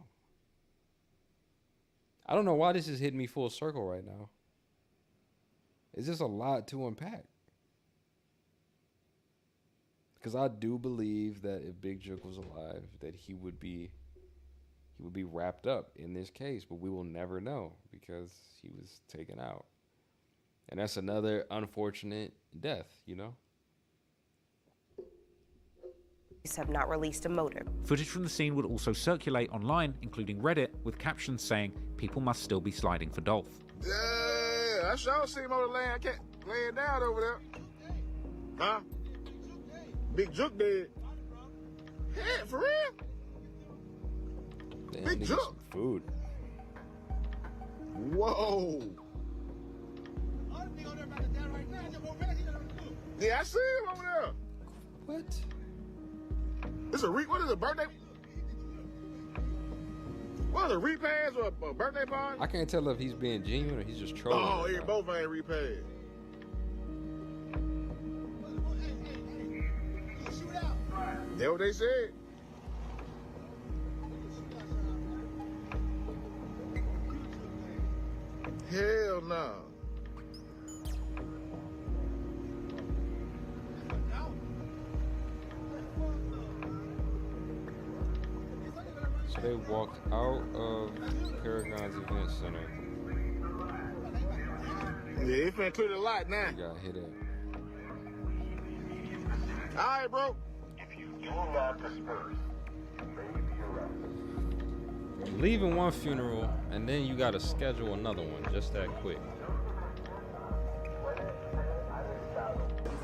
I don't know why this is hitting me full circle right now. It's just a lot to unpack. Because I do believe that if Big Jook was alive, that he would be wrapped up in this case, but we will never know because he was taken out. And that's another unfortunate death, you know? Police have not released a motive. Footage from the scene would also circulate online, including Reddit, with captions saying, "People must still be sliding for Dolph." Yeah, I sure see him on the land, laying down over there. Huh? Big Jook dead. Yeah, for real? Damn, Big Jook. Some food. Whoa. Yeah, I see him over there. What? What is a birthday? What is a repast or a birthday party? I can't tell if he's being genuine or he's just trolling. Oh, he both ain't repast. That's what they said. Hell no. So they walked out of Paragon's event center. Yeah, he finna clear the lot now. You got hit up. All right, bro. If you do not disperse, you may be arrested. Leaving one funeral and then you gotta schedule another one just that quick.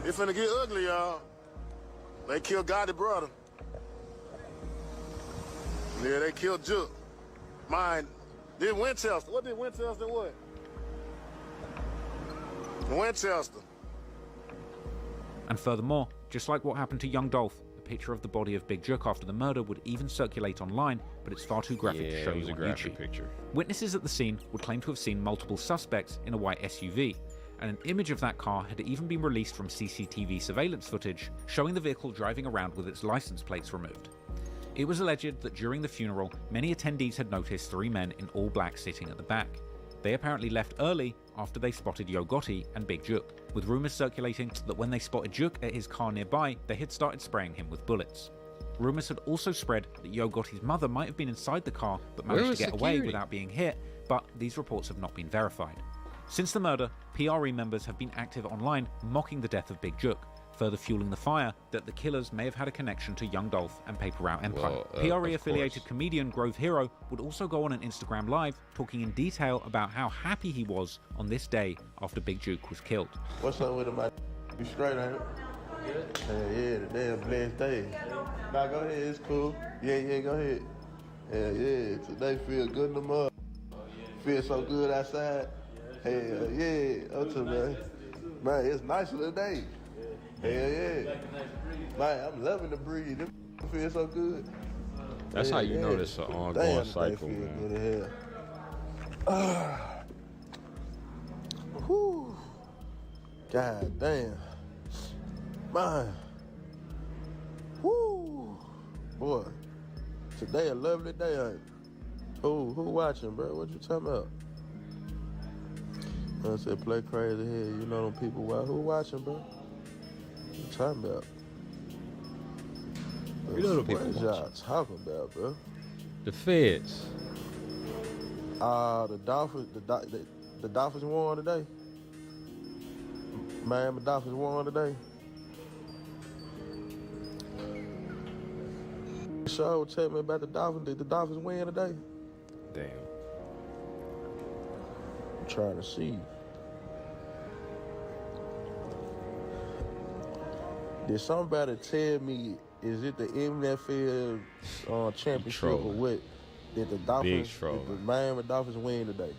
It's finna get ugly, y'all. They killed Gotti's brother. Yeah, they killed Jook. Mine, did Winchester. What did Winchester what? Winchester. And furthermore, just like what happened to Young Dolph, a picture of the body of Big Jook after the murder would even circulate online, but it's far too graphic to show you on YouTube. Picture. Witnesses at the scene would claim to have seen multiple suspects in a white SUV, and an image of that car had even been released from CCTV surveillance footage, showing the vehicle driving around with its license plates removed. It was alleged that during the funeral, many attendees had noticed three men in all black sitting at the back. They apparently left early after they spotted Yo Gotti and Big Jook, with rumours circulating that when they spotted Jook at his car nearby, they had started spraying him with bullets. Rumours had also spread that Yo Gotti's mother might have been inside the car but managed to get away without being hit, but these reports have not been verified. Since the murder, PRE members have been active online mocking the death of Big Jook, further fueling the fire that the killers may have had a connection to Young Dolph and Paper Route Empire. PRE-affiliated comedian Grove Hero would also go on an Instagram Live talking in detail about how happy he was on this day after Big Jook was killed. What's up with him? You straight, ain't it? Yeah, today a blessed day. Nah, go ahead, it's cool. Yeah, go ahead. Yeah, today feel good in the mud. Feel so good outside. Hell yeah, up to man. Man, it's nicer today. Hell yeah. Man, I'm loving the breeze. It feels so good. That's how you know this is an ongoing cycle, man. Whew. God damn. Man. Whoo. Boy. Today a lovely day, ain't it? Who watching, bro? What you talking about? I said play crazy here. You know them people. Who watching, bro? What you talking about? You know the people watching. What y'all talking about, bro? The feds. The Dolphins won today. Miami Dolphins won today. Show tell me about the Dolphins. Did the Dolphins win today? Damn. I'm trying to see. Did somebody tell me, is it the NFL championship or what? Did the Miami Dolphins win today?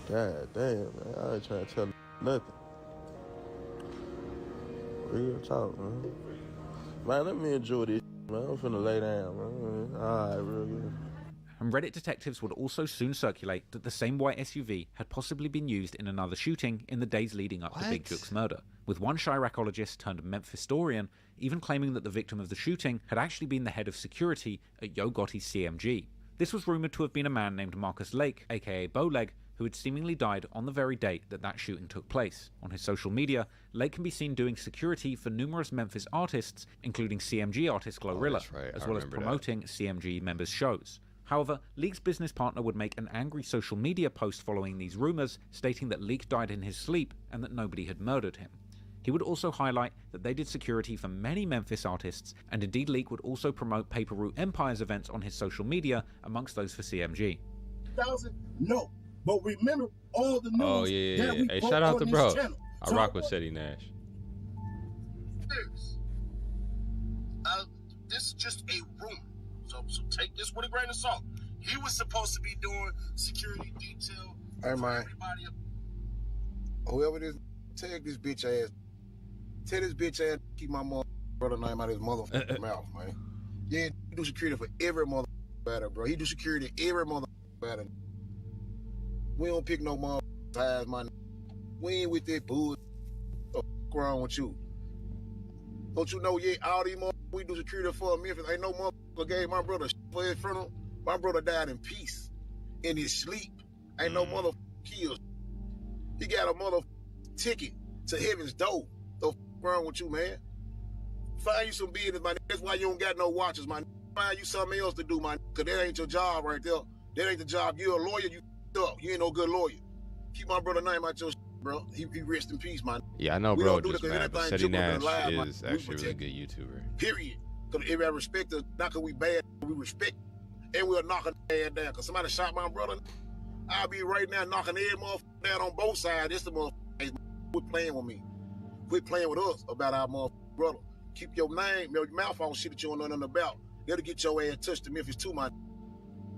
God damn, man. I ain't trying to tell nothing. Real talk, man. Man, let me enjoy this, man. I'm finna lay down, man. All right, real good. And Reddit detectives would also soon circulate that the same white SUV had possibly been used in another shooting in the days leading up to Big Juke's murder, with one Chiracologist turned Memphis-storian even claiming that the victim of the shooting had actually been the head of security at Yo Gotti's CMG. This was rumored to have been a man named Marcus Lake, aka Bowleg, who had seemingly died on the very date that that shooting took place. On his social media, Lake can be seen doing security for numerous Memphis artists, including CMG artist Glorilla, as well as promoting CMG members' shows. However, Leak's business partner would make an angry social media post following these rumors, stating that Leak died in his sleep and that nobody had murdered him. He would also highlight that they did security for many Memphis artists, and indeed Leak would also promote Paper Route Empire's events on his social media, amongst those for CMG. No, but remember all the news. Oh yeah. Hey, shout out to bro. I rock with Seti Nash. This is just a rumor, so take this with a grain of salt. He was supposed to be doing security detail. Hey man, whoever this, tag this bitch ass. Tell this bitch ass keep my brother name out of his motherfucking mouth, man. Yeah, he do security for every motherfucking batter, bro. He do security every motherfucking batter. We don't pick no motherfucking size, man. We ain't with that bull. What's wrong with you? Don't you know, all these motherfuckers we do security for Memphis, ain't no motherfucker gave my brother for his funeral. My brother died in peace, in his sleep. Ain't no motherfucker killed. He got a motherfucking ticket to heaven's door. What's wrong with you, man? Find you some business, man. That's why you don't got no watches, man. Find you something else to do, man. Cause that ain't your job right there. That ain't the job. You're a lawyer, you up. You ain't no good lawyer. Keep my brother name out your bro. He rest in peace, man. Yeah, I know, bro. Just mad, but Seti Nash is actually a really good YouTuber. Period. Cause everybody respect us. Not cause we bad, we respect. And we'll knock a head down. Cause somebody shot my brother. I'll be right now knocking every motherfucker down on both sides. This the motherfucker. Quit playing with me. Quit playing with us about our motherfucking brother. Keep your name, your mouth on shit that you don't know nothing about. That'll get your ass touched to Memphis too, man.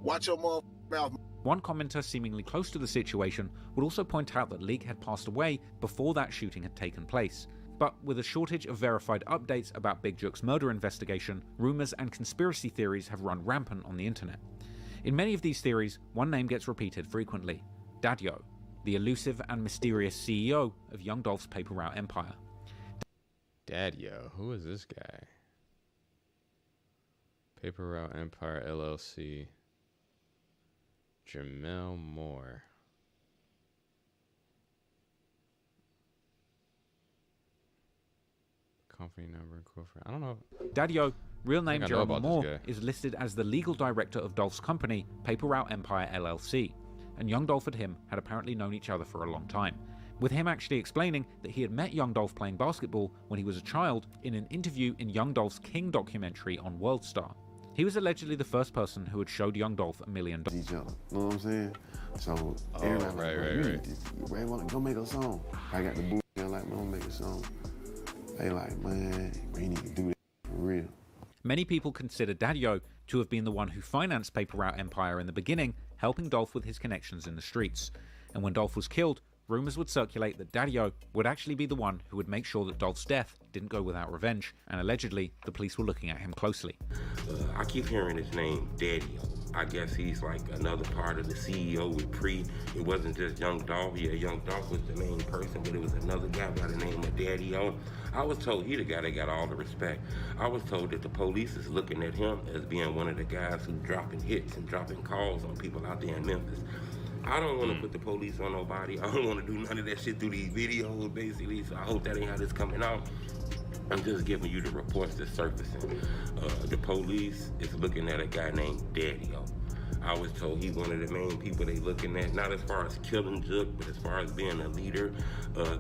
Watch your motherfucking mouth. One commenter seemingly close to the situation would also point out that Leak had passed away before that shooting had taken place. But with a shortage of verified updates about Big Juke's murder investigation, rumors and conspiracy theories have run rampant on the internet. In many of these theories, one name gets repeated frequently: Dadyo, the elusive and mysterious CEO of Young Dolph's Paper Route empire. Dadyo, who is this guy? Paper Route Empire LLC. Jamel Moore. Company number incorporated. I don't know. Dadyo, real name Jamel Moore, is listed as the legal director of Dolph's company, Paper Route Empire LLC, and Young Dolph and him had apparently known each other for a long time, with him actually explaining that he had met Young Dolph playing basketball when he was a child in an interview in Young Dolph's King documentary on WorldStar. He was allegedly the first person who had showed Young Dolph $1 million. Each other, you know what I'm saying? So everybody right. Ray wanna go make a song. I got the boo like, man, I'm make a song. They like, man, we need to do that for real. Many people consider Dadyo to have been the one who financed Paper Route Empire in the beginning, helping Dolph with his connections in the streets. And when Dolph was killed, rumors would circulate that Dadyo would actually be the one who would make sure that Dolph's death didn't go without revenge, and allegedly, the police were looking at him closely. I keep hearing his name, Daddy-O. I guess he's like another part of the CEO with Pre. It wasn't just Young Dolph. Yeah, Young Dolph was the main person, but it was another guy by the name of Daddy-O. I was told he the guy that got all the respect. I was told that the police is looking at him as being one of the guys who's dropping hits and dropping calls on people out there in Memphis. I don't want to put the police on nobody. I don't want to do none of that shit through these videos, basically, so I hope that ain't how this coming out. I'm just giving you the reports that's surfacing. The police is looking at a guy named Daddy-O. I was told he's one of the main people they looking at, not as far as killing Juke, but as far as being a leader,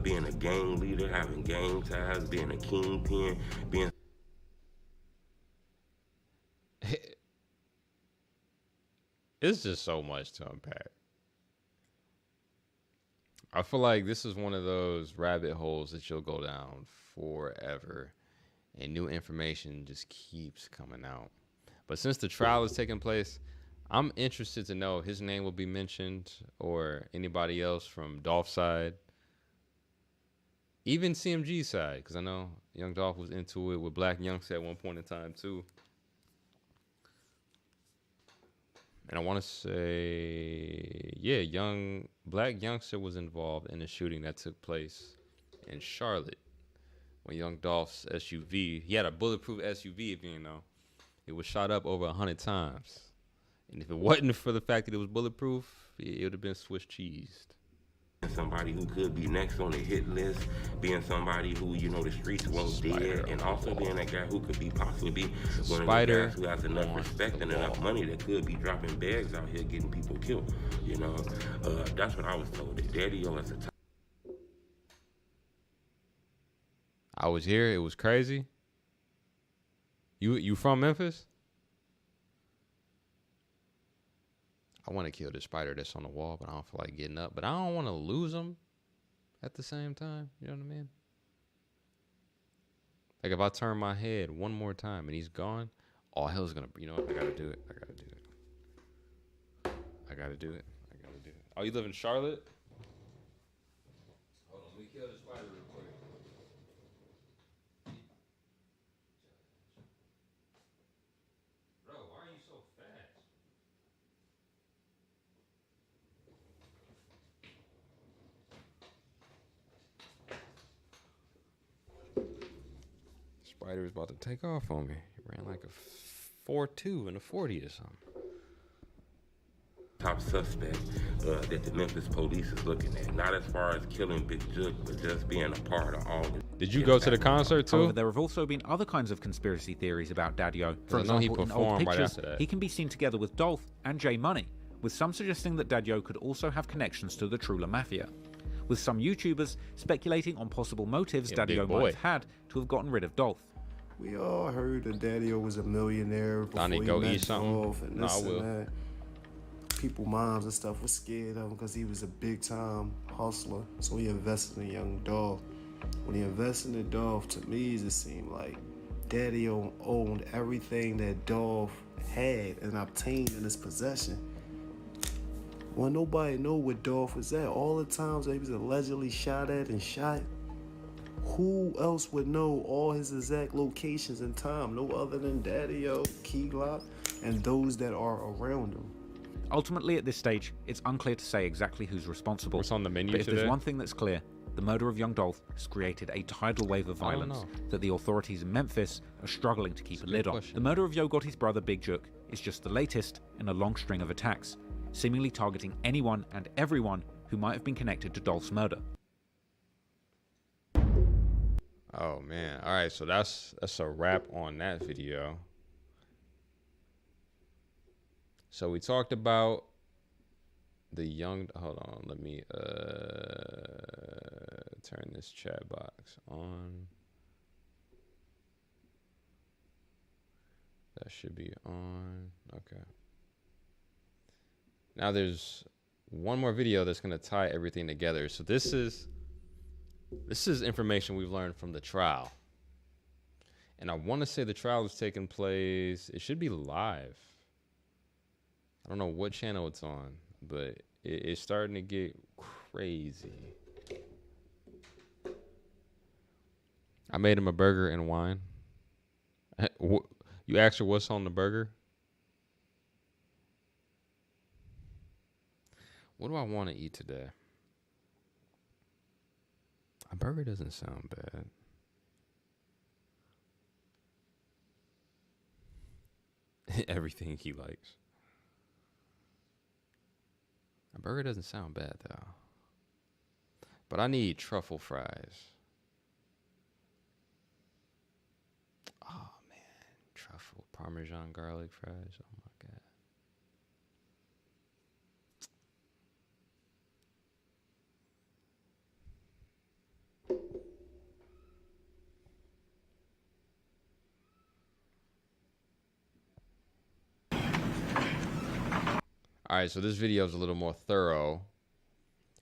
being a gang leader, having gang ties, being a kingpin, being... It's just so much to unpack. I feel like this is one of those rabbit holes that you'll go down forever, and new information just keeps coming out. But since the trial is taking place, I'm interested to know if his name will be mentioned or anybody else from Dolph's side, even CMG's side, because I know Young Dolph was into it with Black Youngster at one point in time too. And I want to say, yeah, black youngster was involved in a shooting that took place in Charlotte when Young Dolph's SUV, he had a bulletproof SUV, if you know, it was shot up over 100 times. And if it wasn't for the fact that it was bulletproof, it would have been Swiss cheesed. Somebody who could be next on the hit list, being somebody who, you know, the streets won't dead, and also being that guy who could be possibly be one of the guys who has enough respect and enough money that could be dropping bags out here getting people killed. You know, that's what I was told. That Daddy-O is a top. I was here. It was crazy. You from Memphis? I want to kill the spider that's on the wall, but I don't feel like getting up. But I don't want to lose him at the same time. You know what I mean? Like if I turn my head one more time and he's gone, all hell's gonna. You know what? I gotta do it. I gotta do it. I gotta do it. I gotta do it. Oh, you live in Charlotte? Hold on, let me kill the spider real quick. Bro, why are you so fast? Spider was about to take off on me. He ran like a 4.2 in a 40 or something. Top suspect that the Memphis police is looking at. Not as far as killing Big Jook, but just being a part of all the... Did you go to the concert too? However, there have also been other kinds of conspiracy theories about Daddy-O. For example, in old pictures, he can be seen together with Dolph and J Money, with some suggesting that Daddy-O could also have connections to the Trula Mafia, with some YouTubers speculating on possible motives Daddy-O might have had to have gotten rid of Dolph. We all heard that Daddy-O was a millionaire before he met Dolph and this and that. People, moms and stuff, were scared of him because he was a big-time hustler. So he invested in Young Dolph. When he invested in Dolph, to me, it just seemed like Daddy-O owned everything that Dolph had and obtained in his possession. Well, nobody knew where Dolph was at. All the times that he was allegedly shot at and shot, who else would know all his exact locations and time? No other than Daddy-O, Key Glock, and those that are around him. Ultimately, at this stage, it's unclear to say exactly who's responsible. What's on the menu But if today? there's one thing that's clear, the murder of Young Dolph has created a tidal wave of violence that the authorities in Memphis are struggling to keep a lid on. The murder of Yo Gotti's brother Big Jook is just the latest in a long string of attacks, seemingly targeting anyone and everyone who might have been connected to Dolph's murder. Oh man. All right, so that's a wrap on that video. So we talked about the hold on, let me turn this chat box on. That should be on. Okay. Now there's one more video that's going to tie everything together. So this is information we've learned from the trial. And I want to say the trial is taking place, it should be live. I don't know what channel it's on, but it's starting to get crazy. I made him a burger and wine. You asked her what's on the burger? What do I want to eat today? A burger doesn't sound bad. Everything he likes. A burger doesn't sound bad though. But I need truffle fries. Oh man, truffle Parmesan garlic fries. Oh my god. All right, so this video is a little more thorough.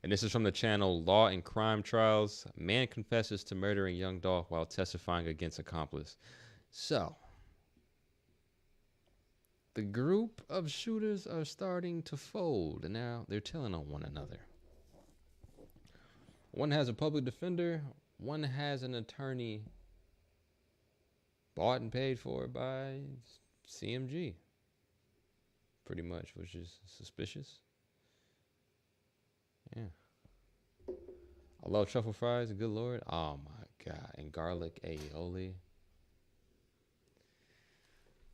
And this is from the channel Law and Crime Trials. Man confesses to murdering Young Dolph while testifying against accomplice. So, the group of shooters are starting to fold, and now they're telling on one another. One has a public defender. One has an attorney bought and paid for by CMG. pretty much, which is suspicious. Yeah. I love truffle fries, good lord. Oh my god. And garlic aioli.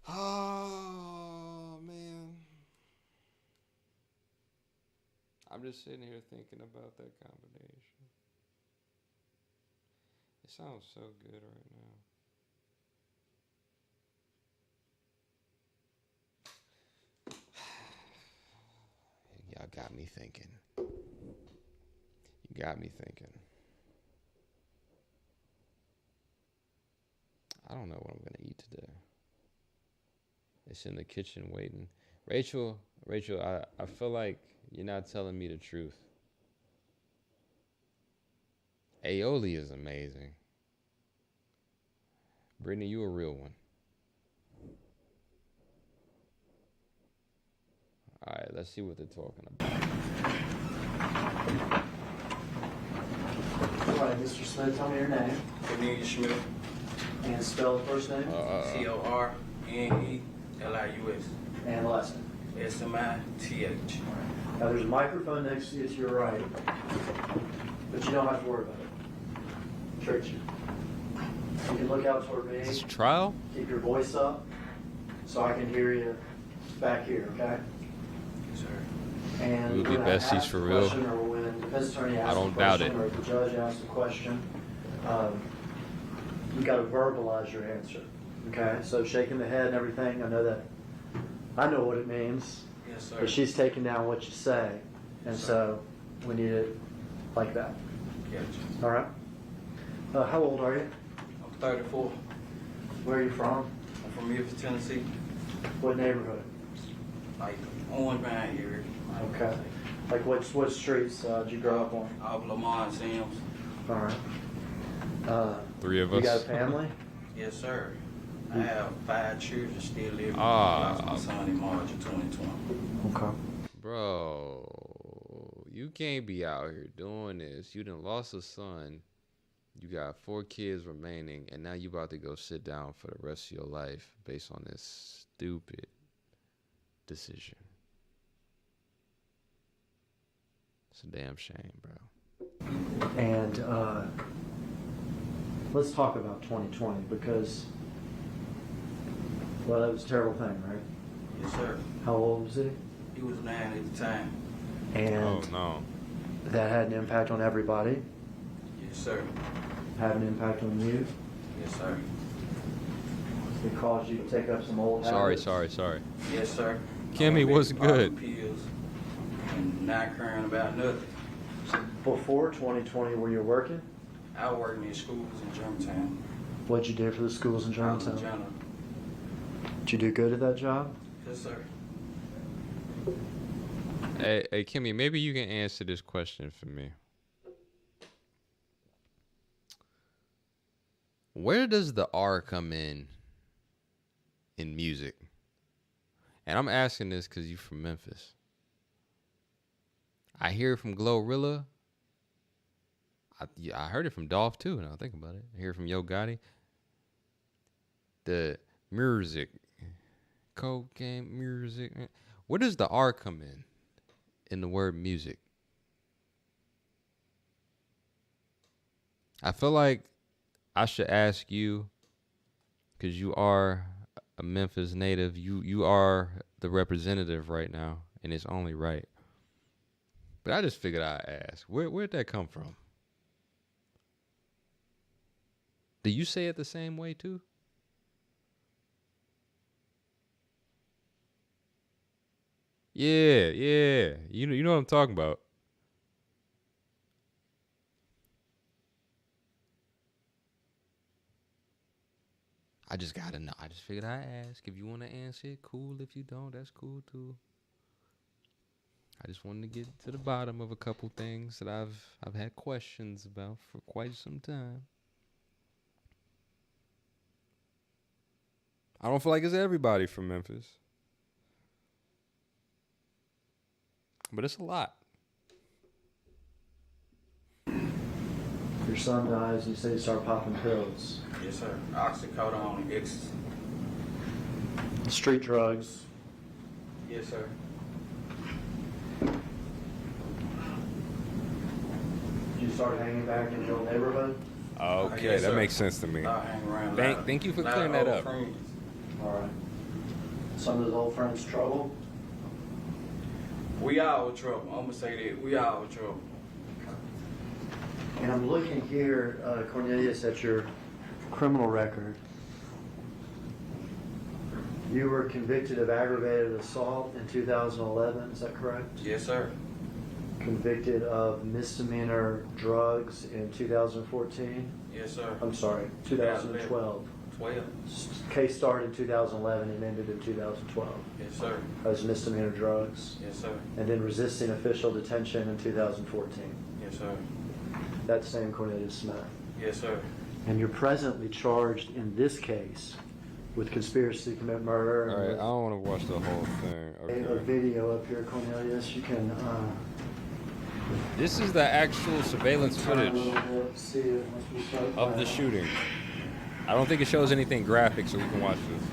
Oh man. I'm just sitting here thinking about that combination. It sounds so good right now. Y'all got me thinking. You got me thinking. I don't know what I'm going to eat today. It's in the kitchen waiting. Rachel, I feel like you're not telling me the truth. Aioli is amazing. Brittany, you a real one. All right, let's see what they're talking about. All right, Mr. Smith, tell me your name. Cornelius Smith. And spell the first name. Cornelius. And the last name. Smith. Now there's a microphone next to you to your right, but you don't have to worry about it. Tricked you. You can look out toward me. Is this a trial? Keep your voice up so I can hear you back here, okay? Yes, sir. We And would be besties for real. Or when the defense attorney asks I don't doubt it. or if the judge asks a question, you got to verbalize your answer. Okay, so shaking the head and everything, I know what it means. Yes, sir. But she's taking down what you say, and so we need it like that. Gotcha. All right. How old are you? I'm 34. Where are you from? I'm from Memphis, Tennessee. What neighborhood? Like Orange Mound area. Okay. Like what streets did you grow up on? Off Lamar and Sims. All right. Three of you us. You got a family? Yes, sir. I have 5 children still living. Ah. I lost my son in March of 2020. Okay. Bro, you can't be out here doing this. You done lost a son. You got 4 kids remaining, and now you about to go sit down for the rest of your life based on this stupid decision. It's a damn shame, bro. And let's talk about 2020 because, well, that was a terrible thing, right? Yes, sir. How old was he? He was 9 at the time. And oh, no. That had an impact on everybody? Yes, sir. Had an impact on you? Yes, sir. It caused you to take up some old habits? Sorry. Yes, sir. Kimmy, what's good? Pills and not caring about nothing. Before 2020, were you working? I worked in schools in Germantown. What'd you do for the schools in Germantown? I was a janitor. Did you do good at that job? Yes, sir. Hey, Kimmy, maybe you can answer this question for me. Where does the R come in music? And I'm asking this because you're from Memphis. I hear it from Glorilla. I heard it from Dolph too, now think about it. I hear it from Yo Gotti. The music. Cocaine music. Where does the R come in the word music? I feel like I should ask you, because you are a Memphis native. You are the representative right now, and it's only right. But I just figured I'd ask, where'd that come from? Do you say it the same way too? Yeah. You know what I'm talking about. I just gotta know. I just figured I'd ask. If you want to answer it, cool. If you don't, that's cool too. I just wanted to get to the bottom of a couple things that I've had questions about for quite some time. I don't feel like it's everybody from Memphis. But it's a lot. Your son dies, you say you start popping pills. Yes, sir. Oxycodone, ecstasy. Street drugs. Yes, sir. You started hanging back in your neighborhood? Okay, Yes, that sir. makes sense to me. I hang around. Thank you for clearing that up. Friends. All right. Some of those old friends trouble? We all in trouble. I'm gonna say that. We all in trouble. And I'm looking here, Cornelius, at your criminal record. You were convicted of aggravated assault in 2011, is that correct? Yes, sir. Convicted of misdemeanor drugs in 2014? Yes, sir. I'm sorry, 2012. 12. Case started in 2011 and ended in 2012. Yes, sir. As misdemeanor drugs. Yes, sir. And then resisting official detention in 2014. Yes, sir. That same Cornelius Smith. Yes, sir. And you're presently charged in this case with conspiracy to commit murder. All right, I don't want to watch the whole thing. A Okay. video up here, Cornelius. You can. This is the actual surveillance footage See it once we start of the playing. shooting. I don't think it shows anything graphic, so we can watch this.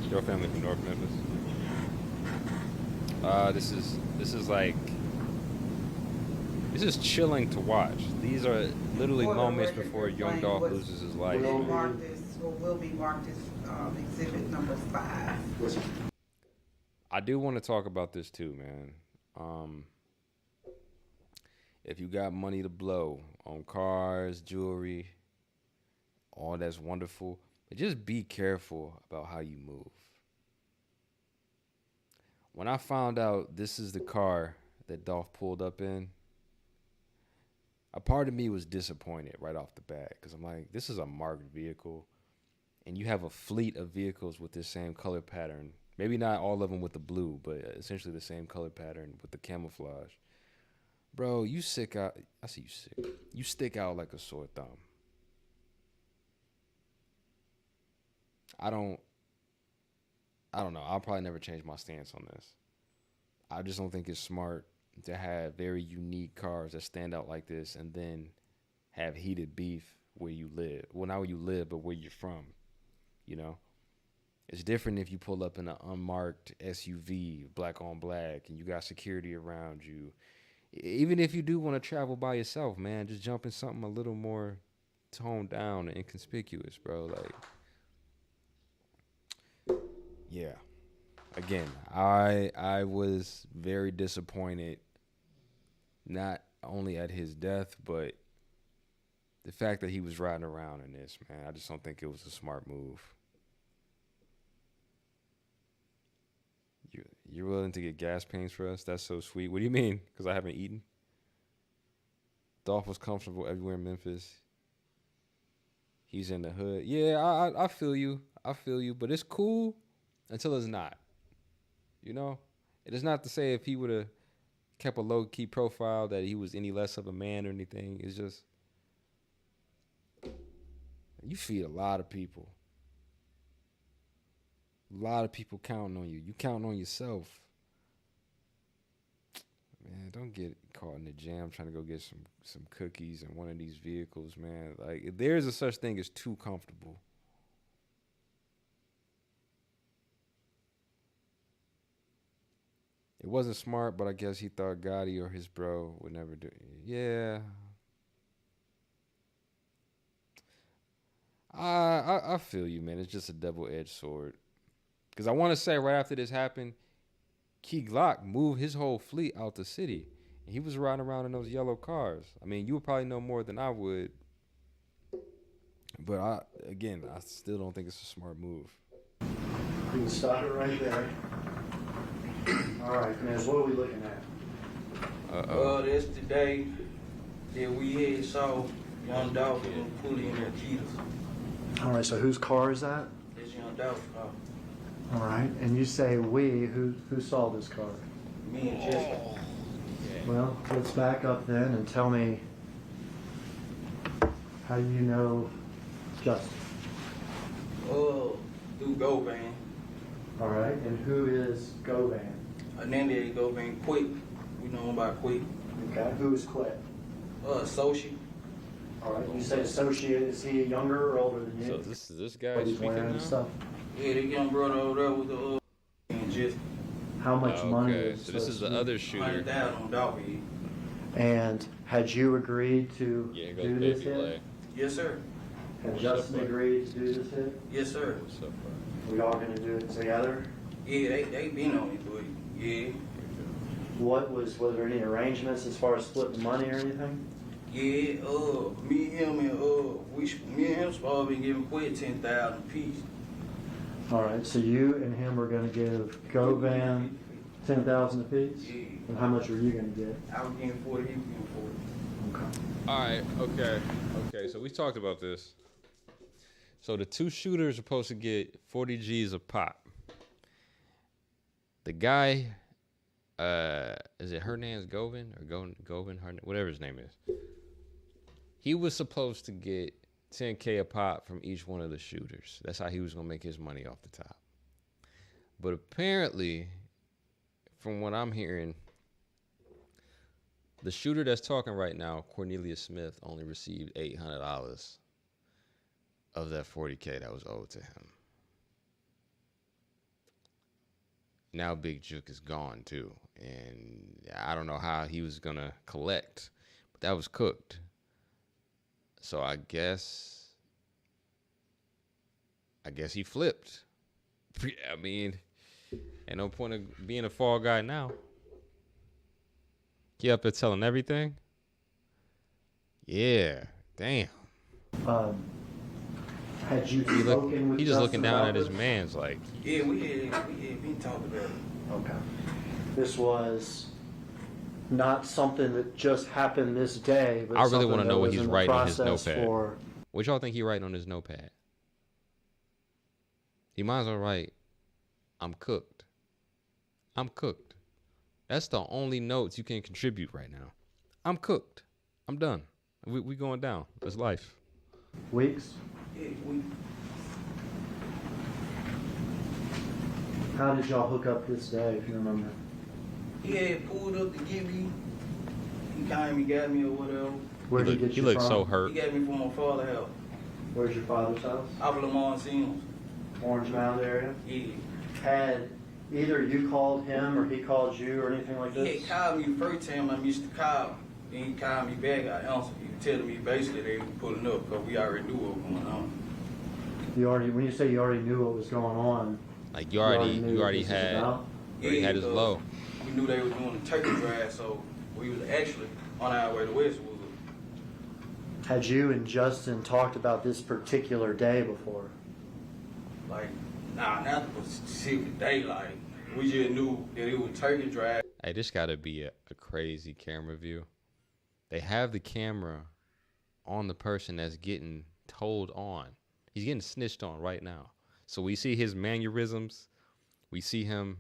Your family from North Memphis. This is chilling to watch. These are literally For the moments record, before your Young claim Dolph was- loses his life. Will be marked as exhibit number 5. I do want to talk about this too, man. If you got money to blow on cars, jewelry, all that's wonderful, but just be careful about how you move. When I found out this is the car that Dolph pulled up in, a part of me was disappointed right off the bat because I'm like, this is a marked vehicle, and you have a fleet of vehicles with this same color pattern. Maybe not all of them with the blue, but essentially the same color pattern with the camouflage. Bro, you stick out. I see you sick. You stick out like a sore thumb. I don't know. I'll probably never change my stance on this. I just don't think it's smart to have very unique cars that stand out like this and then have heated beef where you live. Well, not where you live, but where you're from. You know? It's different if you pull up in an unmarked SUV, black on black, and you got security around you. Even if you do want to travel by yourself, man, just jump in something a little more toned down and inconspicuous, bro. Like, yeah. Again, I was very disappointed, not only at his death, but the fact that he was riding around in this, man. I just don't think it was a smart move. You're willing to get gas pains for us? That's so sweet. What do you mean? Because I haven't eaten? Dolph was comfortable everywhere in Memphis. He's in the hood. Yeah, I feel you. I feel you. But it's cool until it's not. You know? It is not to say if he would have kept a low-key profile that he was any less of a man or anything. It's just, you feed a lot of people. A lot of people counting on you. You counting on yourself. Man, don't get caught in the jam trying to go get some cookies in one of these vehicles, man. Like, there's a such thing as too comfortable. It wasn't smart, but I guess he thought Gotti or his bro would never do it. Yeah. I feel you, man. It's just a double-edged sword. Because I want to say right after this happened, Key Glock moved his whole fleet out the city. And he was riding around in those yellow cars. I mean, you would probably know more than I would. But I still don't think it's a smart move. You can stop it right there. All right, man, what are we looking at? That's the day that we had saw Young Dolph pull in their Ketas. All right, so whose car is that? It's Young Dolph's car. All right, and you say we, who saw this car? Me and Jessica. Well, let's back up then and tell me how you know Justin. Through Govan. All right, and who is Govan? Hernandez Govan Quick. We know him by Quick. Okay, who is Quick? Associate. All right. You say associate. Is he younger or older than you? So this guy speaking now? Stuff? Yeah, the young brother over there with the and just. How much money is so this is the other shooter. $100,000 on dog feed. And had you agreed to do this hit? Yes, sir. Had Justin agreed to do this hit? Yes, sir. What's up, bro? We all going to do it together? Yeah, they been on it, but yeah. Was there any arrangements as far as splitting the money or anything? Yeah, me and him supposed to be giving quit 10,000 apiece. All right, so you and him are going to give Govan 10,000 apiece? Yeah. And how much were you going to get? I was getting 40, he was getting 40. Okay. All right, okay, so we talked about this. So the two shooters are supposed to get 40 G's a pop. The guy, is it Hernandez Govan or Govan, whatever his name is. He was supposed to get 10K a pop from each one of the shooters. That's how he was going to make his money off the top. But apparently, from what I'm hearing, the shooter that's talking right now, Cornelius Smith, only received $800 of that 40K that was owed to him. Now Big Juke is gone too, and I don't know how he was gonna collect, but that was cooked. So I guess he flipped. I mean, ain't no point of being a fall guy now. He up there telling everything? Yeah, damn. Had you spoken with He just Justin looking down about at his this? man's like. Yeah, we had been talking about it. Okay. This was not something that just happened this day, but I really want to know what he's he's writing on his notepad. What y'all think he writing on his notepad? He might as well write, "I'm cooked. I'm cooked." That's the only notes you can contribute right now. I'm cooked. I'm done. We going down. That's life. Weeks? Yeah, we. How did y'all hook up this day, if you remember? He had pulled up to get me. He came and got me or whatever. Where did he get you looked from? so hurt. He got me from my father's house. Where's your father's house? Out of Lamont Sims. Orange Mound area? Yeah. Had either you called him or he called you or anything like this? He had called me the first time I missed the call. Then he called me back. I answered. He was telling me basically they were pulling up because we already knew what was going on. When you say you already knew what was going on, like you already had his low. We knew they were doing the turkey drive, so we was actually on our way to Westwood. had you and Justin talked about this particular day before? Like, nah, not the specific day. Like, we just knew that it was turkey drive. Hey, this got to be a crazy camera view. They have the camera on the person that's getting told on. He's getting snitched on right now. So we see his mannerisms. We see him.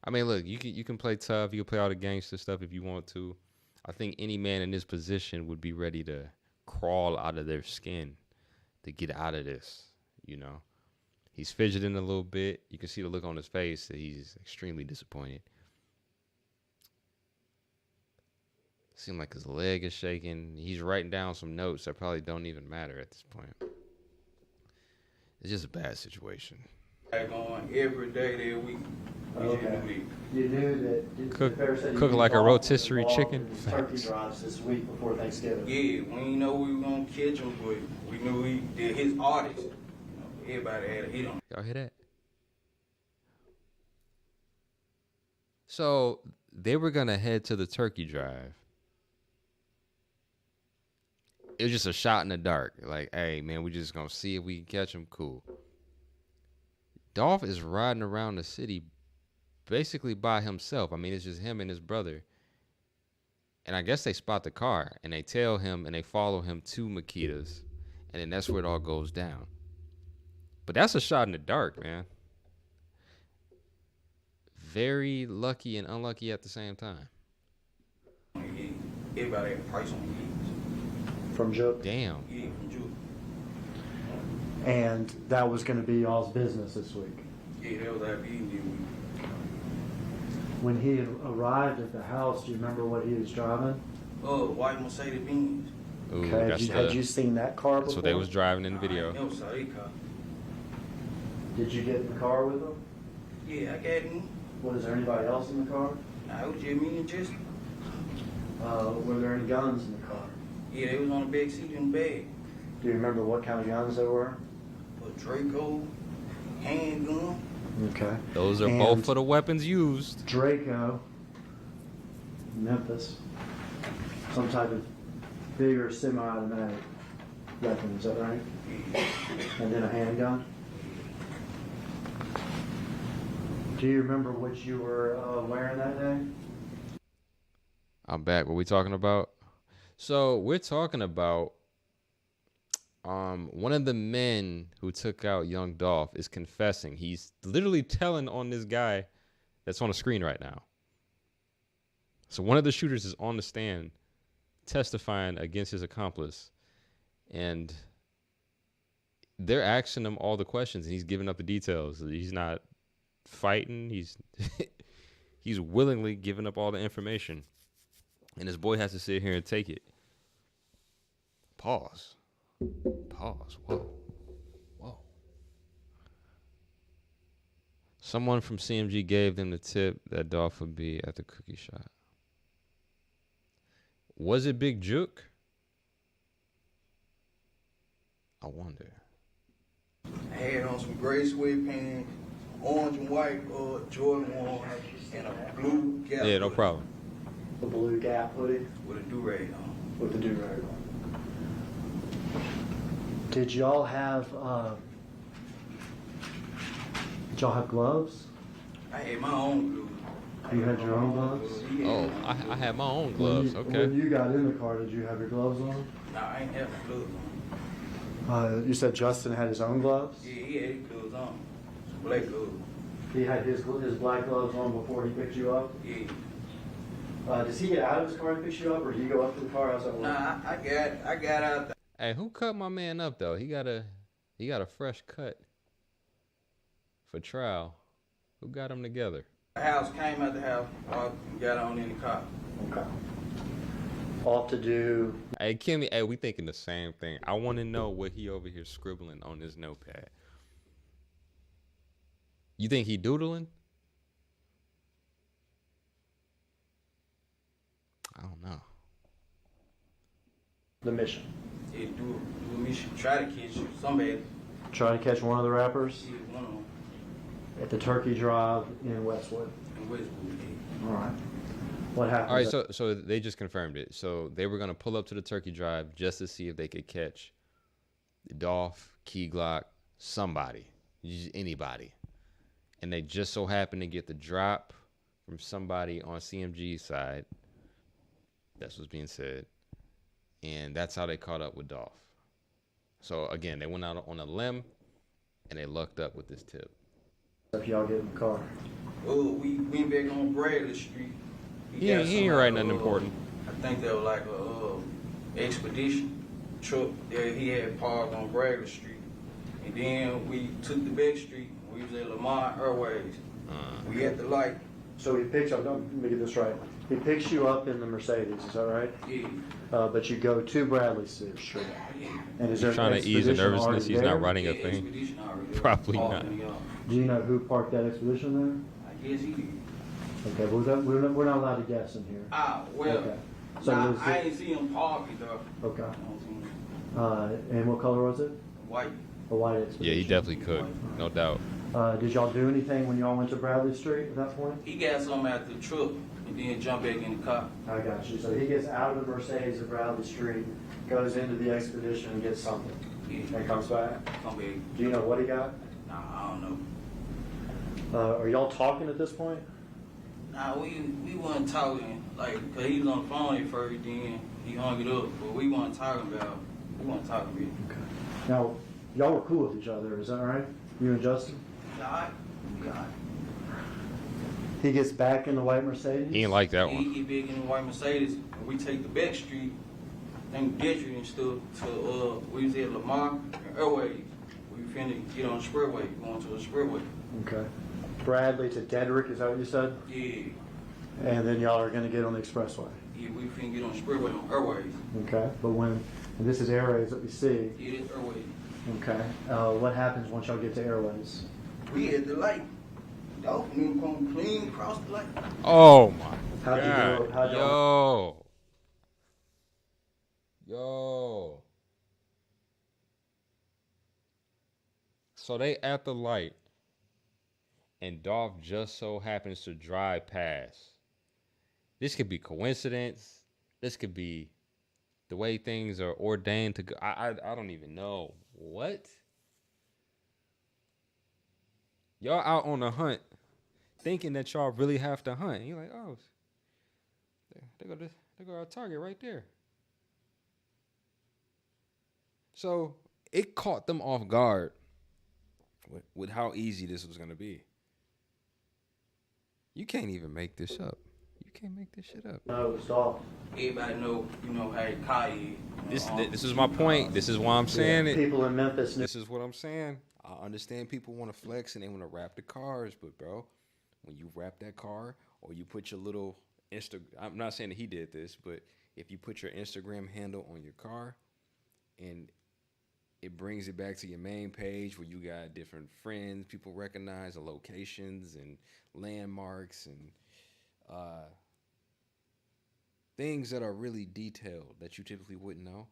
I mean, look, you can play tough. You can play all the gangster stuff if you want to. I think any man in this position would be ready to crawl out of their skin to get out of this, you know. He's fidgeting a little bit. You can see the look on his face that he's extremely disappointed. Seems like his leg is shaking. He's writing down some notes that probably don't even matter at this point. It's just a bad situation. Like on every day that week. Okay. You knew that cook like a rotisserie chicken. Turkey drives this week before Thanksgiving. Yeah, we didn't know we were gonna catch him, but we knew he did his artists. You know, everybody had a hit on him. Y'all hear that? So they were gonna head to the turkey drive. It was just a shot in the dark. Like, hey man, we just gonna see if we can catch him. Cool. Dolph is riding around the city basically by himself. I mean, it's just him and his brother. And I guess they spot the car and they tell him and they follow him to Makita's. And then that's where it all goes down. But that's a shot in the dark, man. Very lucky and unlucky at the same time. Everybody had a price on his. From Joe? Damn. Yeah, from Joe. And that was going to be y'all's business this week. Yeah, that was our business week. When he arrived at the house, do you remember what he was driving? White Mercedes Benz. Ooh, Okay. Had you seen that car before? That's what they was driving in the video. I never saw that car. Did you get in the car with them? Yeah, I got in. Was there anybody else in the car? Nah, it was just me and Justin. Were there any guns in the car? Yeah, they was on the back seat in the bag. Do you remember what kind of guns they were? A Draco, handgun. Okay. Those are both of the weapons used. Draco, Memphis, some type of bigger semi-automatic weapon, is that right? And then a handgun? Do you remember what you were wearing that day? I'm back. What we talking about? So we're talking about one of the men who took out Young Dolph is confessing. He's literally telling on this guy that's on the screen right now. So one of the shooters is on the stand testifying against his accomplice, and they're asking him all the questions, and he's giving up the details. He's not fighting. He's he's willingly giving up all the information, and his boy has to sit here and take it. Pause. Whoa. Someone from CMG gave them the tip that Dolph would be at the cookie shop. Was it Big Juke? I wonder. I had on some gray sweatpants, orange and white Jordan 1, and a blue Gap. Yeah, no problem. The blue Gap hoodie? With a do-rag on. With the do-rag on. Did y'all have gloves? I had my own gloves. You had your own gloves? Oh, I had my own gloves. Okay. When you got in the car, did you have your gloves on? Nah, I ain't have no gloves on. You said Justin had his own gloves? Yeah, he had his gloves on. Some black gloves. He had his black gloves on before he picked you up? Yeah. Does he get out of his car and pick you up, or do you go up to the car? How's that work? Nah, I got out there. Hey, who cut my man up though? He got a fresh cut for trial. Who got him together? The house came out the house, got on in the car. Okay. Off to do. Hey, Kimmy, hey, we thinking the same thing. I want to know what he over here scribbling on his notepad. You think he doodling? I don't know. The mission. Yeah, do a mission. Try to catch somebody. Try to catch one of the rappers? Yeah, one of them. At the Turkey Drive in Westwood. In Westwood, yeah. All right. What happened? All right, so they just confirmed it. So they were going to pull up to the Turkey Drive just to see if they could catch Dolph, Key Glock, somebody, anybody. And they just so happened to get the drop from somebody on CMG's side. That's what's being said. And that's how they caught up with Dolph. So, again, they went out on a limb, and they lucked up with this tip. If y'all get in the car. Oh, we went back on Bradley Street. He ain't writing nothing important. I think that was like a expedition truck that he had parked on Bradley Street. And then we took the back street. We was at Lamont Airways. We had the light. So he picks up, let me get this right. He picks you up in the Mercedes, is that right? Yeah. But you go to Bradley Street. And is there trying to ease the nervousness? He's not writing a Yeah, thing. expedition already there. Probably not. Do you know who parked that expedition I guess he did. there? Okay, we're not allowed to guess in here. Well, Okay. So nah, was I it- ain't see him parking though. Okay. You know what I'm saying? And what color was it? White. A white expedition. Yeah, he definitely could, no doubt. Did y'all do anything when y'all went to Bradley Street at that point? He got something out the truck and then jumped back in the car. I got you. So he gets out of the Mercedes at Bradley Street, goes into the expedition and gets something. Yeah. And comes back? Come back. Do you know what he got? Nah, I don't know. Are y'all talking at this point? Nah, we wasn't talking, like, cause he was on the phone at first, then he hung it up, but we wasn't talking about it. Okay. Now, y'all were cool with each other, is that right? You and Justin? God. He gets back in the white Mercedes? He ain't like that He one. get big in the white Mercedes, and we take the back street, then Detroit and stuff to we was at Lamar Airways. We finna get on the expressway, going to the expressway. Okay. Bradley to Dedrick, is that what you said? Yeah, And then y'all are going to get on the expressway? Yeah, we finna get on Springway on Airways. Okay, but when, and this is Airways that we see. Yeah, it's Airways. Okay, what happens once y'all get to Airways? We at the light. Dolph come clean across the light. Oh my How'd you God. do? How'd y'all? Yo. So they at the light, and Dolph just so happens to drive past. This could be coincidence. This could be the way things are ordained to go. I don't even know. What? Y'all out on a hunt, thinking that y'all really have to hunt. You're like, oh, they go our target right there. So it caught them off guard with how easy this was gonna be. You can't even make this up. You can't make this shit up. No, it's Dolph. Everybody know, how Kai is. This is my point. This is why I'm saying it. People in Memphis. This is what I'm saying. I understand people want to flex and they want to wrap the cars, but bro, when you wrap that car or you put your little I'm not saying that he did this, but if you put your Instagram handle on your car and it brings it back to your main page where you got different friends, people recognize the locations and landmarks and things that are really detailed that you typically wouldn't know.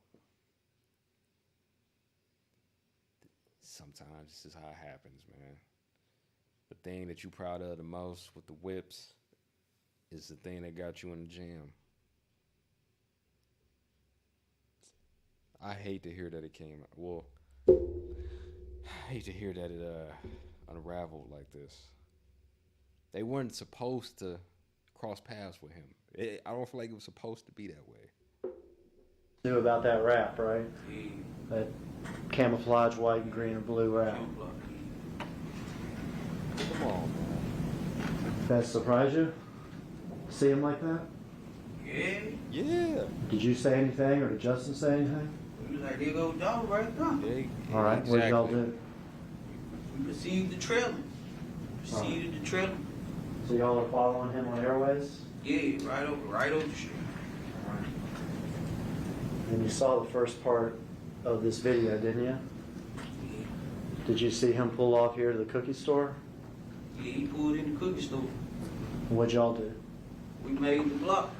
Sometimes this is how it happens, man. The thing that you're proud of the most with the whips is the thing that got you in the jam. I hate to hear that it came out. Well, I hate to hear that it unraveled like this. They weren't supposed to cross paths with him. I don't feel like it was supposed to be that way. Knew about that wrap, right? That camouflage white and green and blue wrap. Come on, man. That surprised you? See him like that? Yeah. Yeah. Did you say anything or did Justin say anything? We was like, there go Dolph right there. All right, what did y'all do? We received the trailer. Received the trailer. So y'all are following him on Airways? Yeah, right over the street. All right. And you saw the first part of this video, didn't you? Yeah. Did you see him pull off here to the cookie store? Yeah, he pulled in the cookie store. What'd y'all do? We made the block.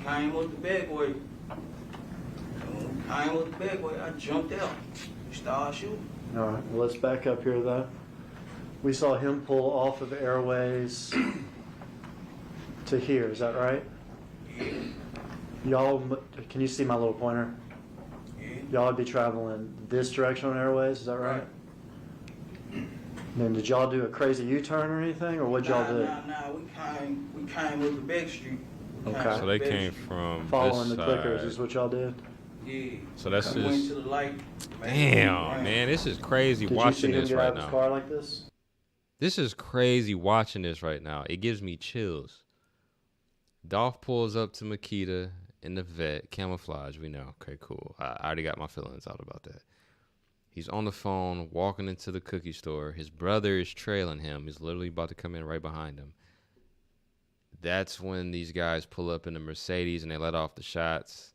Came with the bad boy. I jumped out. Started shooting. All right, well, let's back up here, though. We saw him pull off of Airways to here, is that right? Yeah. Y'all, can you see my little pointer? Yeah. Y'all would be traveling this direction on Airways, is that right? Then did y'all do a crazy U-turn or anything, or what'd y'all do? Nah, we came with the back street. Okay. So they came from following this the side. clickers is what y'all did? Yeah. So that's went just to the light. damn, man. This is crazy Did watching you see him this get right out of his now. car like this? This is crazy watching this right now. It gives me chills. Dolph pulls up to Makita in the vet, camouflage. We know. Okay, cool. I already got my feelings out about that. He's on the phone, walking into the cookie store. His brother is trailing him. He's literally about to come in right behind him. That's when these guys pull up in the Mercedes and they let off the shots.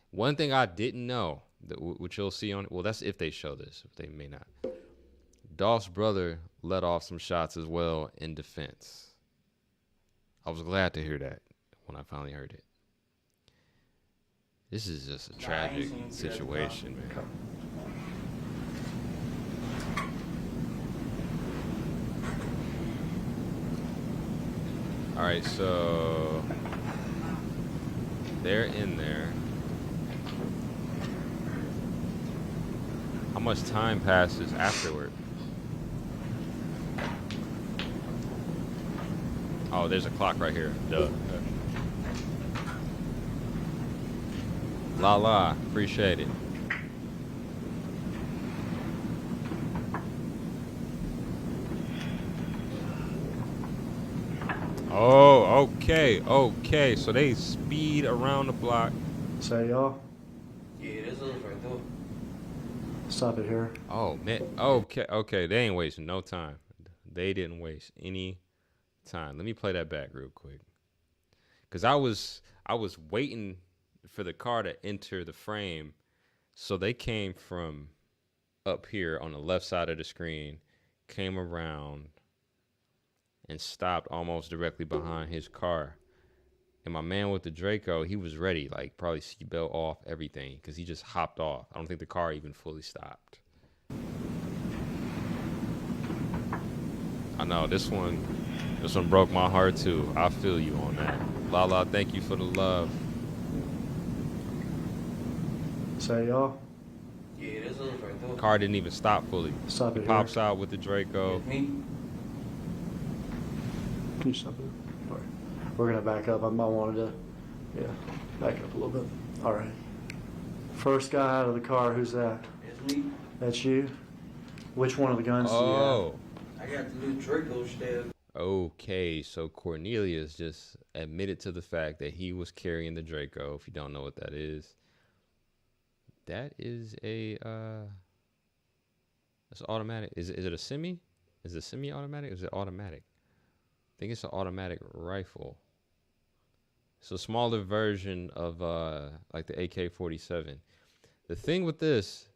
One thing I didn't know, which you'll see on, well, that's if they show this. If they may not. Dolph's brother let off some shots as well in defense. I was glad to hear that when I finally heard it. This is just a tragic situation, man. All right, so they're in there. How much time passes afterward? Oh, there's a clock right here. Duh. La, appreciate it. Oh, okay. So they speed around the block. Say y'all. Yeah, this is right there. Stop it here. Oh, man. Okay. They ain't wasting no time. They didn't waste any time. Let me play that back real quick. because I was waiting for the car to enter the frame, so they came from up here on the left side of the screen, came around, and stopped almost directly behind his car. And my man with the Draco, he was ready, like probably seatbelt off, everything, because he just hopped off. I don't think the car even fully stopped. I know this one broke my heart too. I feel you on that. Lala, thank you for the love. Say y'all. Yeah, that's us right there. Car didn't even stop fully. Stop it. He pops out with the Draco. Me? Can you stop it? All right. We're gonna back up. I wanted to, back up a little bit. All right. First guy out of the car. Who's that? It's me. That's you. Which one of the guns do you have? I got the little Draco stab. Okay, so Cornelius just admitted to the fact that he was carrying the Draco. If you don't know what that is a it's automatic. Is it a semi? Is it semi-automatic or is it automatic? I think it's an automatic rifle. It's a smaller version of like the AK-47. The thing with this,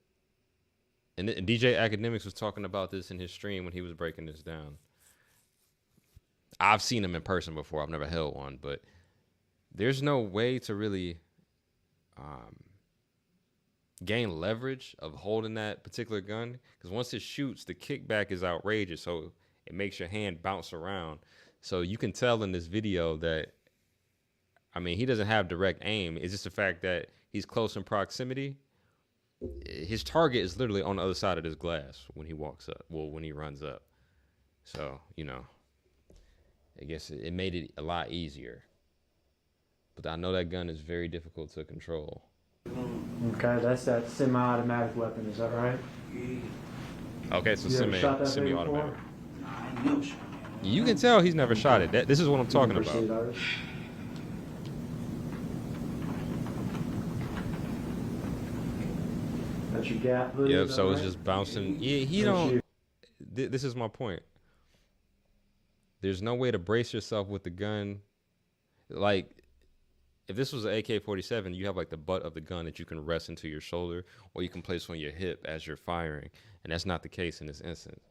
and DJ Academics was talking about this in his stream when he was breaking this down. I've seen them in person before. I've never held one, but there's no way to really gain leverage of holding that particular gun, because once it shoots, the kickback is outrageous, so it makes your hand bounce around. So you can tell in this video that, I mean, he doesn't have direct aim. It's just the fact that he's close in proximity. His target is literally on the other side of this glass when he walks up, when he runs up. So, I guess it made it a lot easier. But I know that gun is very difficult to control. Okay, that's that semi-automatic weapon. Is that right? Yeah. Okay, so semi-automatic. Nah, you can tell he's never shot it. This is what I'm talking about. That's your gap hoodie. Yep. So it's just bouncing. Yeah, he don't. This is my point. There's no way to brace yourself with the gun. Like, if this was an AK-47, you have like the butt of the gun that you can rest into your shoulder, or you can place on your hip as you're firing, and that's not the case in this instance.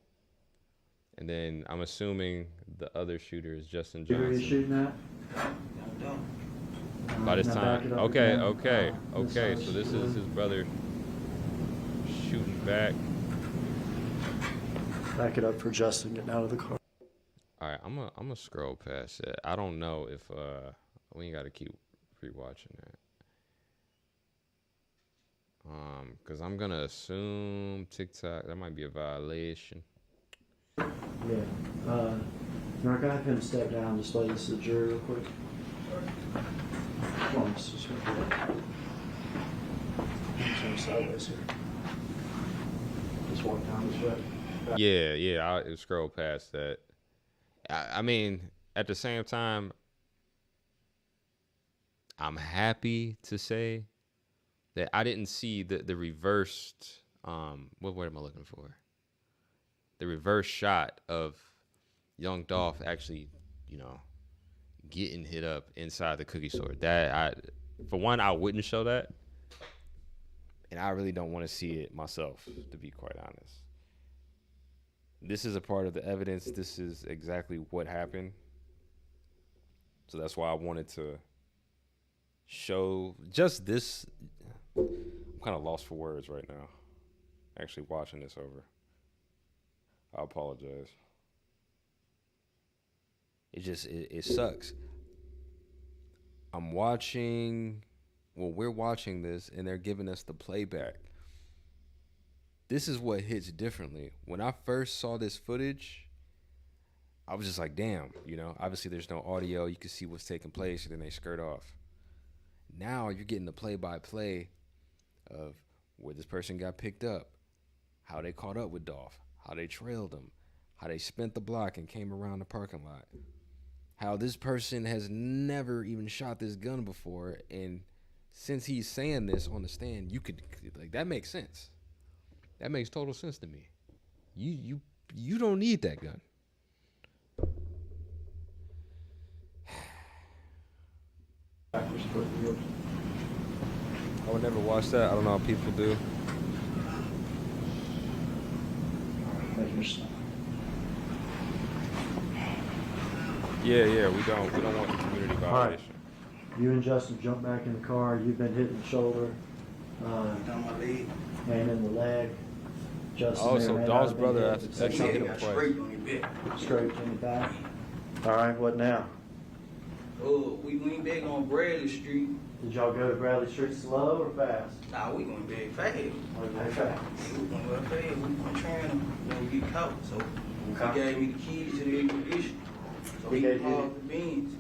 And then I'm assuming the other shooter is Justin Johnson. Who are you shooting at? By this time, okay. So this is his brother shooting back. Back it up for Justin getting out of the car. All right, I'm gonna scroll past it. I don't know if we ain't gotta keep rewatching that. Cause I'm gonna assume TikTok, that might be a violation. Yeah. Mark, I have him step down and display this to the jury real quick. Come on, just turn sideways here. Just walk down this way. Yeah, I scroll past that. I mean, at the same time, I'm happy to say that I didn't see the reversed, what word am I looking for? The reverse shot of Young Dolph actually, getting hit up inside the cookie store. For one, I wouldn't show that. And I really don't want to see it myself, to be quite honest. This is a part of the evidence. This is exactly what happened. So that's why I wanted to show just this. I'm kind of lost for words right now, actually watching this over. I apologize. It sucks. We're watching this and they're giving us the playback. This is what hits differently. When I first saw this footage, I was just like, damn, obviously there's no audio. You can see what's taking place and then they skirt off. Now you're getting the play-by-play of where this person got picked up, how they caught up with Dolph, how they trailed him, how they spent the block and came around the parking lot, how this person has never even shot this gun before, and since he's saying this on the stand, that makes sense. That makes total sense to me. You don't need that gun. foot yield. I would never watch that. I don't know how people do. Yeah, we don't want the community violation. All right. You and Justin jump back in the car. You've been hit in the shoulder, Down my leg. and in the leg. Justin Oh, so Dolph's brother actually hit him Got twice. straight on your back. Straight in the back. All right, what now? We went back on Bradley Street. Did y'all go to Bradley Street slow or fast? Nah, we going back fast. Went back fast. Yeah, we going back fast. We going trying to get caught. So Okay. he gave me the keys to the expedition. So He he gave you parked the Benz.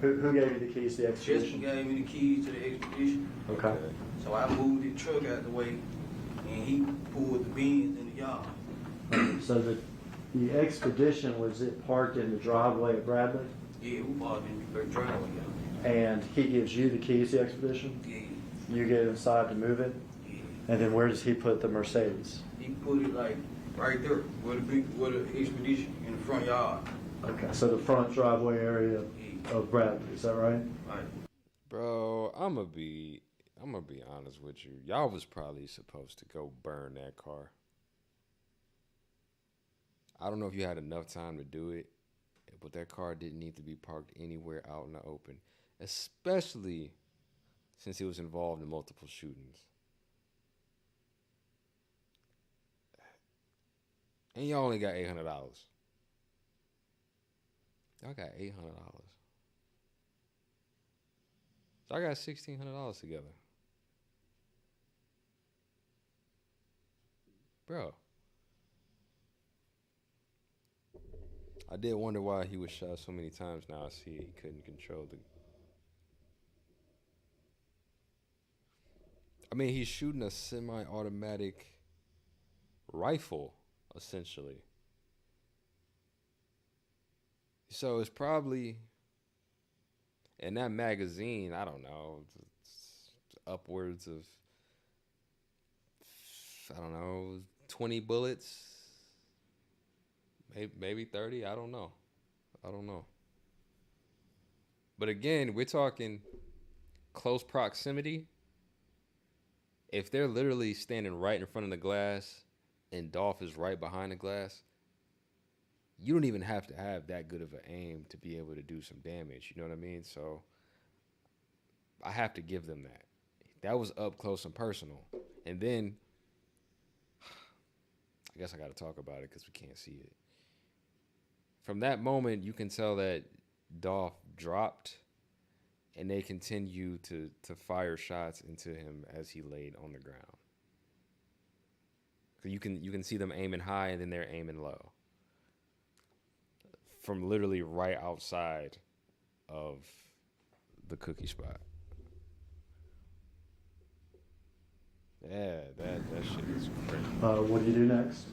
Who gave you the keys to the Justin expedition? gave me the keys to the expedition. Okay. So I moved the truck out the way, and he pulled the Benz in the yard. So the expedition, was it parked in the driveway of Bradley? Yeah, we parked in the driveway. And he gives you the keys to the expedition? Yeah. You get inside to move it? And then where does he put the Mercedes? He put it like right there, where the expedition in the front yard. Okay, so the front driveway area of Bradley, is that right? Right. Bro, I'm gonna be honest with you. Y'all was probably supposed to go burn that car. I don't know if you had enough time to do it, but that car didn't need to be parked anywhere out in the open, especially since he was involved in multiple shootings. And y'all only got $800. Y'all got $800. So I got $1,600 together. Bro. I did wonder why he was shot so many times. Now I see he couldn't control the... I mean, he's shooting a semi-automatic rifle, essentially. So it's probably... in that magazine, I don't know, it's upwards of, I don't know, 20 bullets. Maybe 30. I don't know. But again, we're talking close proximity. If they're literally standing right in front of the glass and Dolph is right behind the glass, you don't even have to have that good of an aim to be able to do some damage. You know what I mean? So I have to give them that. That was up close and personal. And then I guess I got to talk about it because we can't see it. From that moment, you can tell that Dolph dropped, and they continue to fire shots into him as he laid on the ground. So you can see them aiming high, and then they're aiming low. From literally right outside of the cookie spot. Yeah, that shit is crazy. What do you do next?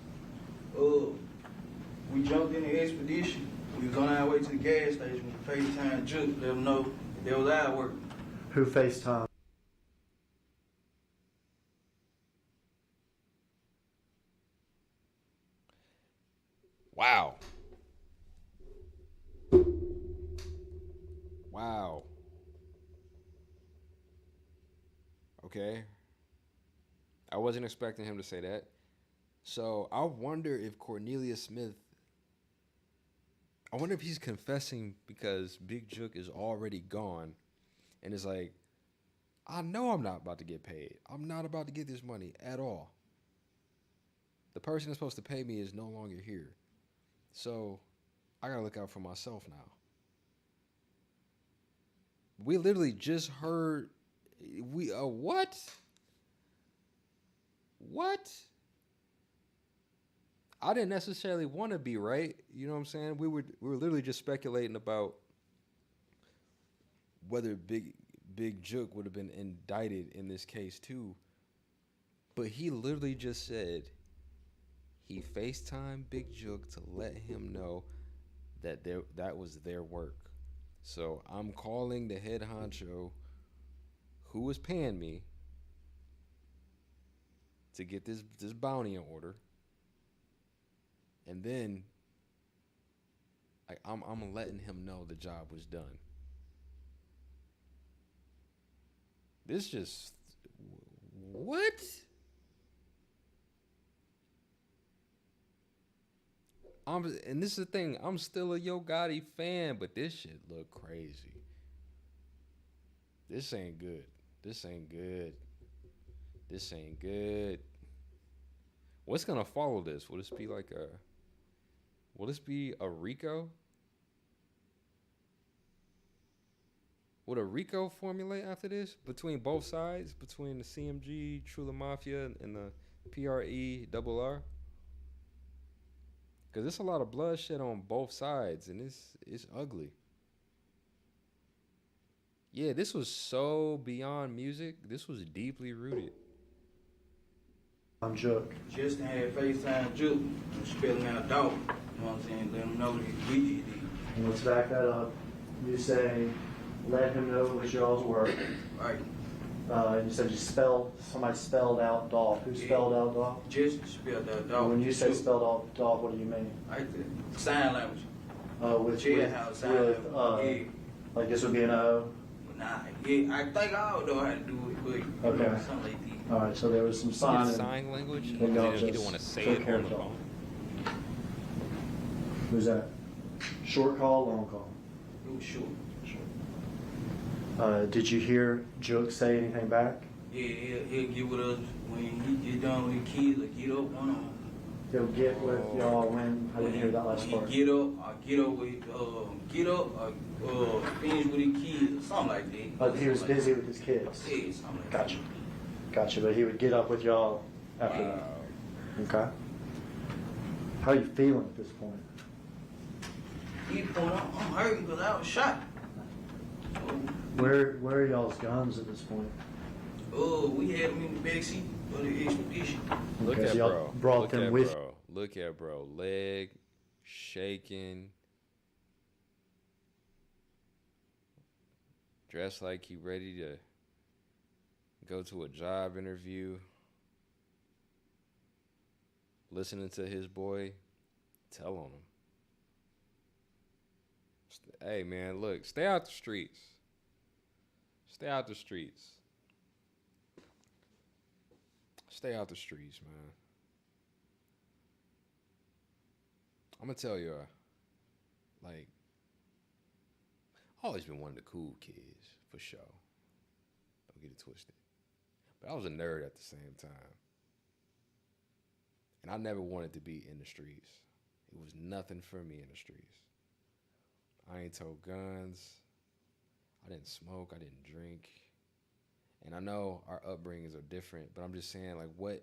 We jumped in the expedition. We was on our way to the gas station. We FaceTime Juke, let them know that was our work. Who FaceTime? Wow. Okay. I wasn't expecting him to say that. So I wonder if Cornelius Smith, I wonder if he's confessing because Big Jook is already gone and is like, I know I'm not about to get paid. I'm not about to get this money at all. The person that's supposed to pay me is no longer here. So I got to look out for myself now. We literally just heard, what? What? I didn't necessarily want to be right. You know what I'm saying? We were literally just speculating about whether Big Jook would have been indicted in this case too. But he literally just said he FaceTimed Big Jook to let him know that that was their work. So I'm calling the head honcho who was paying me to get this bounty in order. And then I'm letting him know the job was done. This just what? And this is the thing. I'm still a Yo Gotti fan, but this shit look crazy. This ain't good. This ain't good. This ain't good. What's gonna follow this? Will this be like a? Will this be a Rico? Would a Rico formulate after this between both sides, between the CMG, True Mafia, and the PRE-RR? Because there's a lot of bloodshed on both sides, and it's ugly. Yeah, this was so beyond music. This was deeply rooted. I'm Jook. Justin had FaceTime Jook and spelling out dog. You know what I'm saying? Let him know that he's weak. And let's back that up. You say, let him know it was y'all's work. Right. You said somebody spelled out Dolph. Who spelled out Dolph? Justin spelled out Dolph. When you say spelled out Dolph, what do you mean? Like the sign language. With like this would be an O? Nah, yeah, I think I don't know how to do it, but okay. Something like that. All right, so there was some sign language. He didn't want to say it on the phone. Who's that? Short call, long call? It was short. Did you hear Jook say anything back? Yeah, he'll get with us when he get done with the kids or get up one on. He'll get with y'all when? I didn't hear that last part. Get up or finish with the kids or something like that. But he was busy with his kids? Yeah, something like that. Gotcha, but he would get up with y'all after that. Okay. How are you feeling at this point? I'm hurting because I was shot. Where are y'all's guns at this point? We had them in the backseat of the expedition. Look Okay, at so y'all bro. brought Look them at with bro. Look at bro. Leg shaking. Dressed like he ready to go to a job interview. Listening to his boy tell on him. Hey man, look, stay out the streets. Stay out the streets. Stay out the streets, man. I'm gonna tell you, like, I've always been one of the cool kids, for sure. Don't get it twisted. But I was a nerd at the same time. And I never wanted to be in the streets. It was nothing for me in the streets. I ain't told guns. I didn't smoke. I didn't drink. And I know our upbringings are different, but I'm just saying, like, what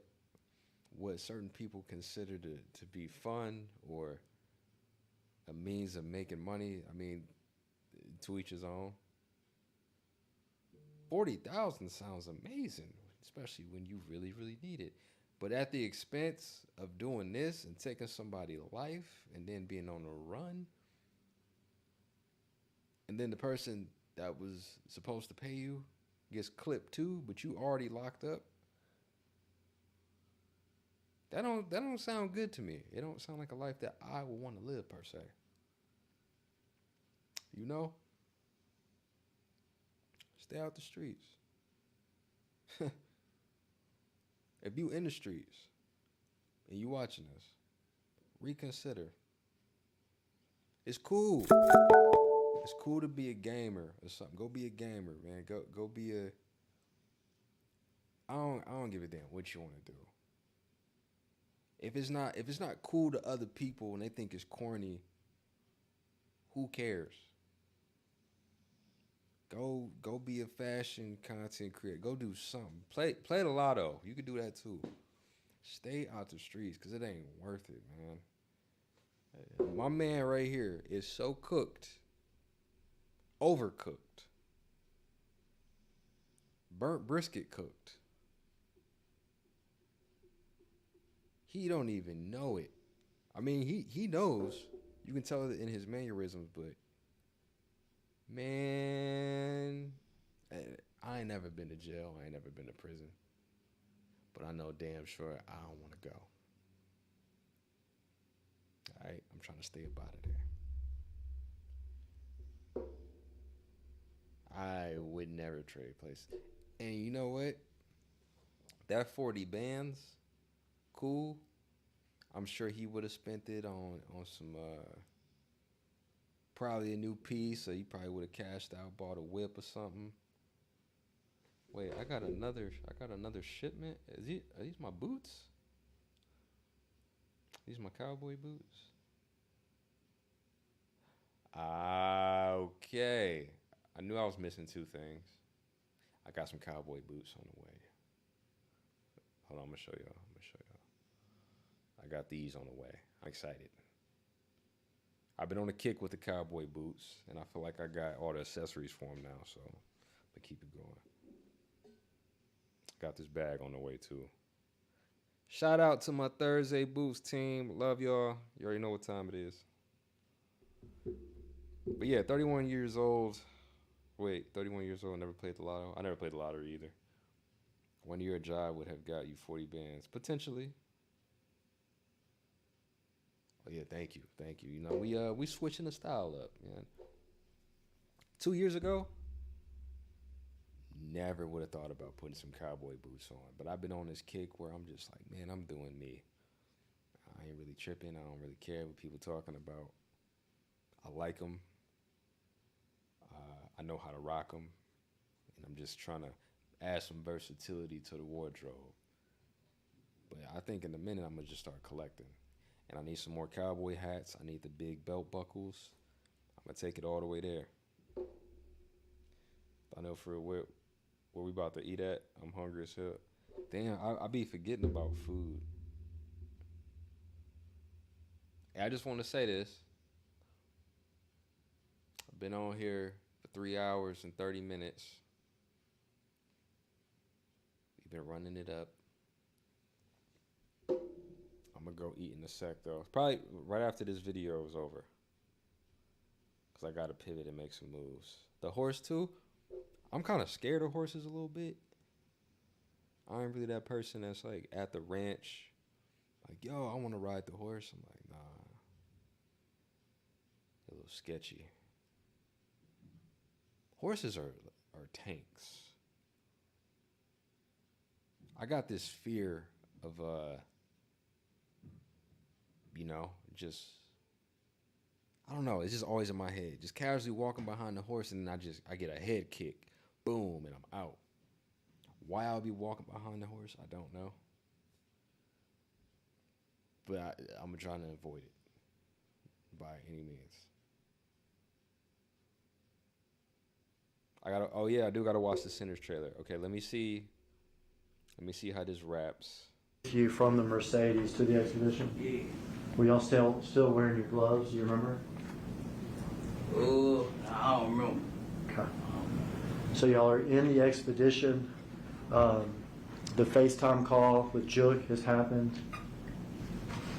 certain people consider to be fun or a means of making money, I mean, to each his own. 40,000 sounds amazing, especially when you really, really need it. But at the expense of doing this and taking somebody's life and then being on the run, and then the person that was supposed to pay you gets clipped too, but you already locked up. That don't sound good to me. It don't sound like a life that I would want to live per se. You know? Stay out the streets. If you in the streets and you watching this, reconsider. It's cool. It's cool to be a gamer or something. Go be a gamer, man. Go be a. I don't give a damn what you want to do. If it's not cool to other people and they think it's corny, who cares? Go be a fashion content creator. Go do something. Play the lotto. You could do that too. Stay out the streets because it ain't worth it, man. My man right here is so cooked, overcooked, burnt brisket cooked. He don't even know it. I mean, he knows. You can tell it in his mannerisms, but man, I ain't never been to jail. I ain't never been to prison. But I know damn sure I don't want to go. All right? I'm trying to stay up out of there. I would never trade places. And you know what? That 40 bands, cool. I'm sure he would have spent it on some probably a new piece, so he probably would have cashed out, bought a whip or something. Wait, I got another shipment. Are these my boots? These my cowboy boots? Okay. I knew I was missing two things. I got some cowboy boots on the way. Hold on, I'm gonna show y'all. I got these on the way. I'm excited. I've been on a kick with the cowboy boots, and I feel like I got all the accessories for them now, so I'm gonna keep it going. Got this bag on the way too. Shout out to my Thursday Boots team. Love y'all. You already know what time it is. But yeah, 31 years old. Wait, 31 years old, never played the lotto. I never played the lottery either. 1 year job would have got you 40 bands, potentially. Oh yeah, thank you. You know, we switching the style up, man. 2 years ago, never would have thought about putting some cowboy boots on. But I've been on this kick where I'm just like, man, I'm doing me. I ain't really tripping. I don't really care what people talking about. I like them. I know how to rock them. And I'm just trying to add some versatility to the wardrobe. But I think in a minute, I'm going to just start collecting. And I need some more cowboy hats. I need the big belt buckles. I'm going to take it all the way there. I know for where we about to eat at, I'm hungry as hell. Damn, I be forgetting about food. And I just want to say this. I've been on here for 3 hours and 30 minutes. We've been running it up. I'm going to go eat in a sec, though. Probably right after this video is over. Because I got to pivot and make some moves. The horse, too. I'm kind of scared of horses a little bit. I ain't really that person that's like at the ranch. Like, yo, I want to ride the horse. I'm like, nah. A little sketchy. Horses are tanks. I got this fear of, just, I don't know. It's just always in my head. Just casually walking behind the horse and then I get a head kick. Boom, and I'm out. Why I'll be walking behind the horse, I don't know. But I'm trying to avoid it by any means. I do gotta watch the Sinners trailer. Okay, let me see how this wraps. You from the Mercedes to the expedition? Yeah. Were y'all still wearing your gloves? Do you remember? I don't remember. Okay. So y'all are in the expedition. The FaceTime call with Jook has happened.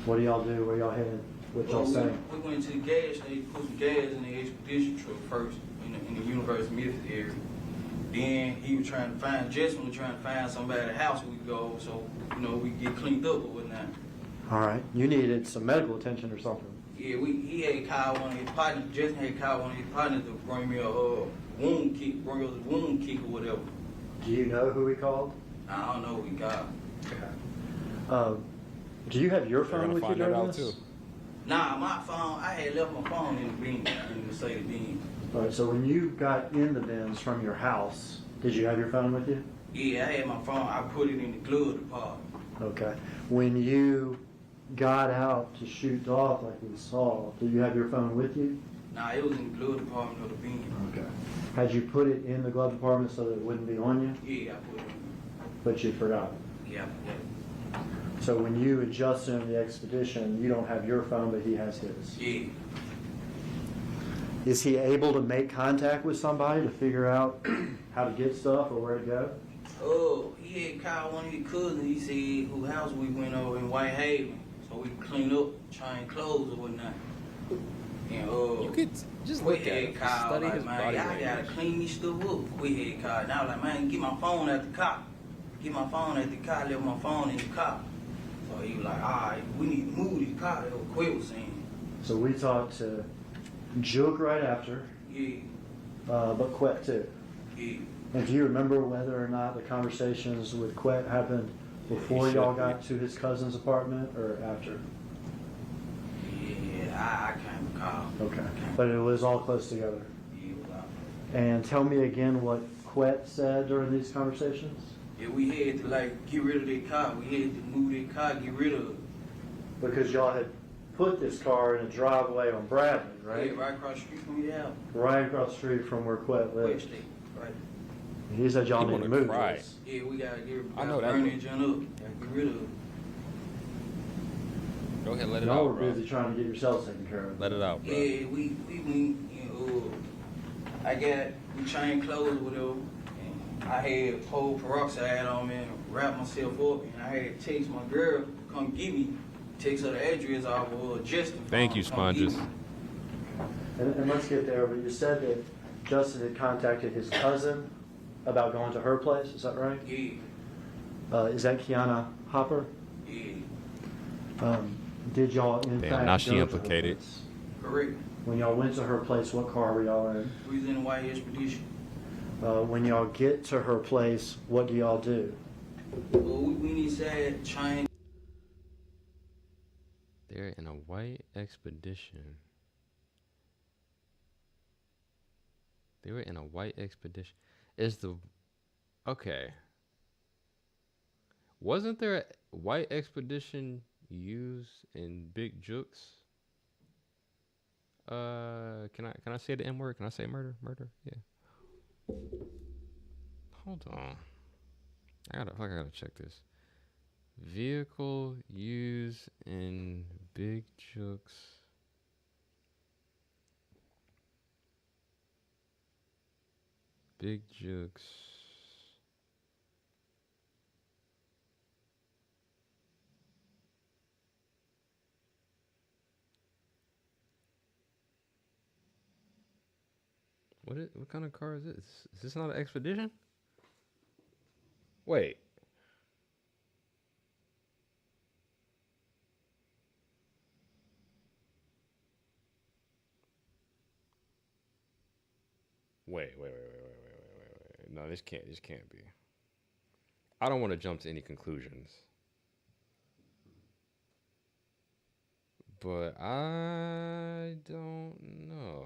What do y'all do? Where y'all headed? What y'all saying? We went to the gas station, put some gas in the expedition truck first in the University of Memphis area. Then Justin was trying to find somebody at the house we could go so, we could get cleaned up or whatnot. All right. You needed some medical attention or something. Yeah, he had called one of his partners. Justin had called one of his partners to bring me a wound kick, bring us a wound kick or whatever. Do you know who he called? I don't know who he called. Okay. Do you have your phone with you during this? Too. Nah, my phone, I had left my phone in the bin, in the Mercedes bin. All right, so when you got in the bins from your house, did you have your phone with you? Yeah, I had my phone. I put it in the glove department. Okay. When you got out to shoot Dolph like we saw, did you have your phone with you? Nah, it was in the glove department of the bin. Okay. Had you put it in the glove department so that it wouldn't be on you? Yeah, I put it in. But you forgot? Yeah, I forgot. So when you and Justin in the expedition, you don't have your phone, but he has his? Yeah. Is he able to make contact with somebody to figure out how to get stuff or where to go? Oh, he had called one of his cousins. He said whose house we went over in Whitehaven, so we could clean up, change clothes or whatnot. And you could just look at it, study his body language. I gotta clean this stuff up. We had called. And I was like, man, get my phone at the car. Get my phone at the car. Left my phone in the car. So he was like, all right, we need to move this car. That's what Quay was saying. So we talked to Jook right after. Yeah. But Quet too. Yeah. And do you remember whether or not the conversations with Quet happened before y'all got to his cousin's apartment or after? Yeah, I can't recall. Okay. But it was all close together. Yeah, it was all close. And tell me again what Quet said during these conversations? Yeah, we had to like get rid of that car. We had to move that car, get rid of it. Because y'all had put this car in a driveway on Bradley, right? Yeah, right across the street from your house. Right across the street from where Quet lives. Right. He said y'all need to move this. Yeah, we gotta get I know that. burn that junk up. Gotta get rid of it. Go ahead, let it Y'all out, were bro. busy trying to get yourselves taken care of. Let it out, bro. Yeah, we went, you know, we changed clothes or whatever. And I had whole peroxide on me and wrapped myself up. And I had to text my girl, come get me. Text her the address off of Justin. Thank you, Sponges. And let's get there, but you said that Justin had contacted his cousin about going to her place, is that right? Yeah. Is that Kiana Hopper? Yeah. Did y'all in fact now she go implicated. To her place? Correct. When y'all went to her place, what car were y'all in? We was in the White Expedition. When y'all get to her place, what do y'all do? Well, we went inside, changed. They're in a White Expedition. They were in a White Expedition. Okay. Wasn't there a White Expedition used in Big Jukes? Can I say the N word? Can I say murder? Murder? Yeah. Hold on. I gotta check this. Vehicle used in Big Jukes. Big Jukes. What kind of car is this? Is this not an Expedition? Wait. Wait. No, this can't be. I don't want to jump to any conclusions. But I don't know.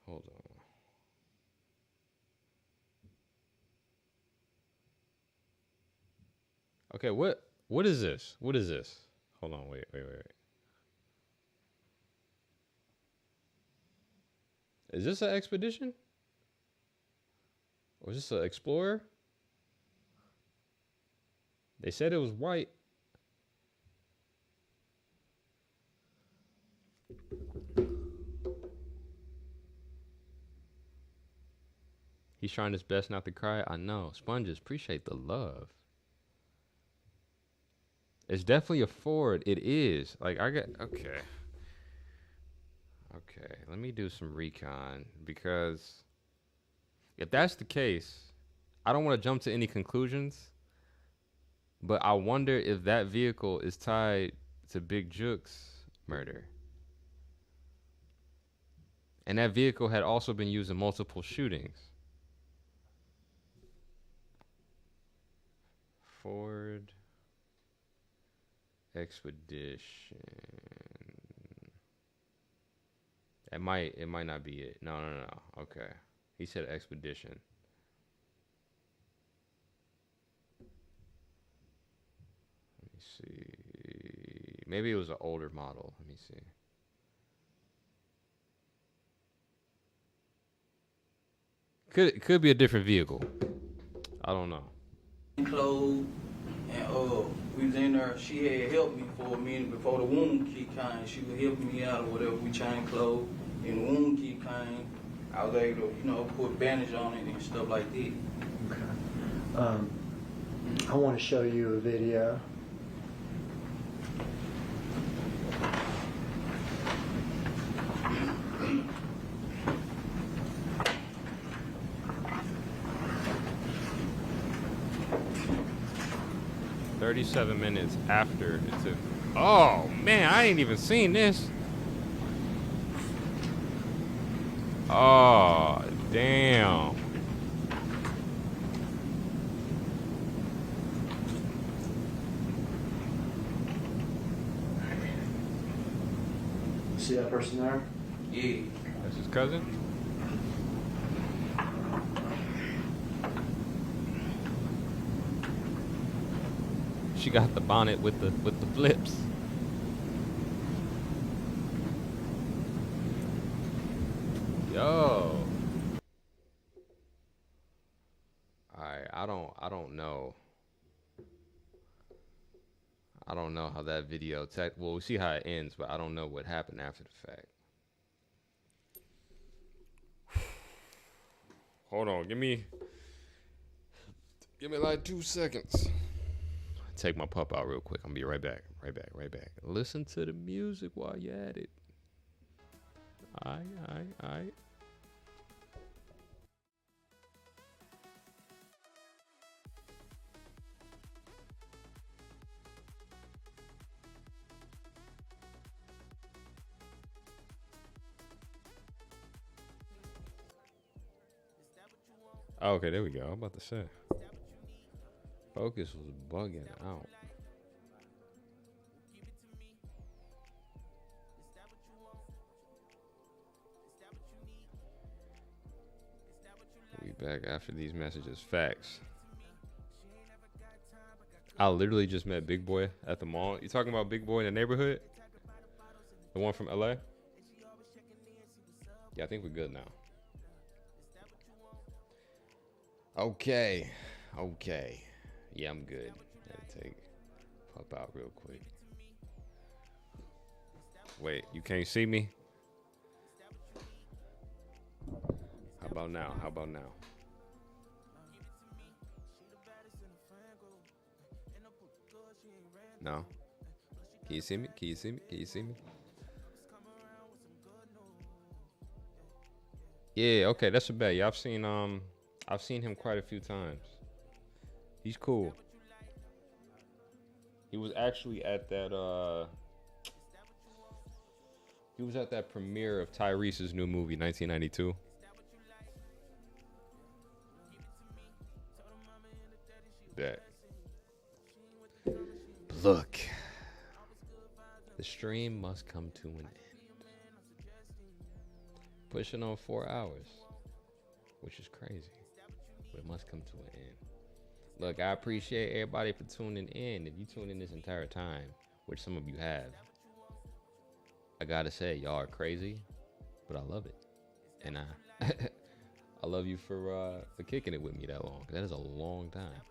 Hold on. Okay, what is this? What is this? Hold on, wait. Is this an Expedition? Or is this an Explorer? They said it was white. He's trying his best not to cry. I know. Sponges, appreciate the love. It's definitely a Ford. It is. Like, okay. Okay, let me do some recon, because if that's the case, I don't want to jump to any conclusions, but I wonder if that vehicle is tied to Big Juke's murder. And that vehicle had also been used in multiple shootings. Ford Expedition. It might not be it. No. Okay. He said Expedition. Let me see. Maybe it was an older model. Let me see. Could be a different vehicle. I don't know. Clothes, and we was in there. She had helped me for a minute before the wound kit came. She was helping me out or whatever. We changed clothes, and the wound kit came. I was able to, put bandage on it and stuff like that. Okay. I want to show you a video. "37 minutes after it took." Oh man, I ain't even seen this. Oh, damn. See that person there? Yeah. That's his cousin? She got the bonnet with the flips. Yo. Alright, I don't know. I don't know how that video well, we'll see how it ends, but I don't know what happened after the fact. Hold on, give me like 2 seconds. Take my pup out real quick. I'm gonna be right back. Right back. Listen to the music while you're at it. Alright. Oh, okay, there we go. I'm about to say. Focus was bugging out. We back after these messages. Facts. I literally just met Big Boy at the mall. You talking about Big Boy in the neighborhood? The one from LA? Yeah, I think we're good now. Okay. Yeah, I'm good. Gotta take pop out real quick. Wait, you can't see me? How about now? No? Can you see me? Yeah, okay, that's a bet. Yeah, I've seen him quite a few times. He's cool. He was actually at that premiere of Tyrese's new movie, 1992. Bet. Look. The stream must come to an end. Pushing on 4 hours, which is crazy, but it must come to an end. Look, I appreciate everybody for tuning in. If you tune in this entire time, which some of you have, I gotta say, y'all are crazy, but I love it, and I love you for kicking it with me that long. That is a long time.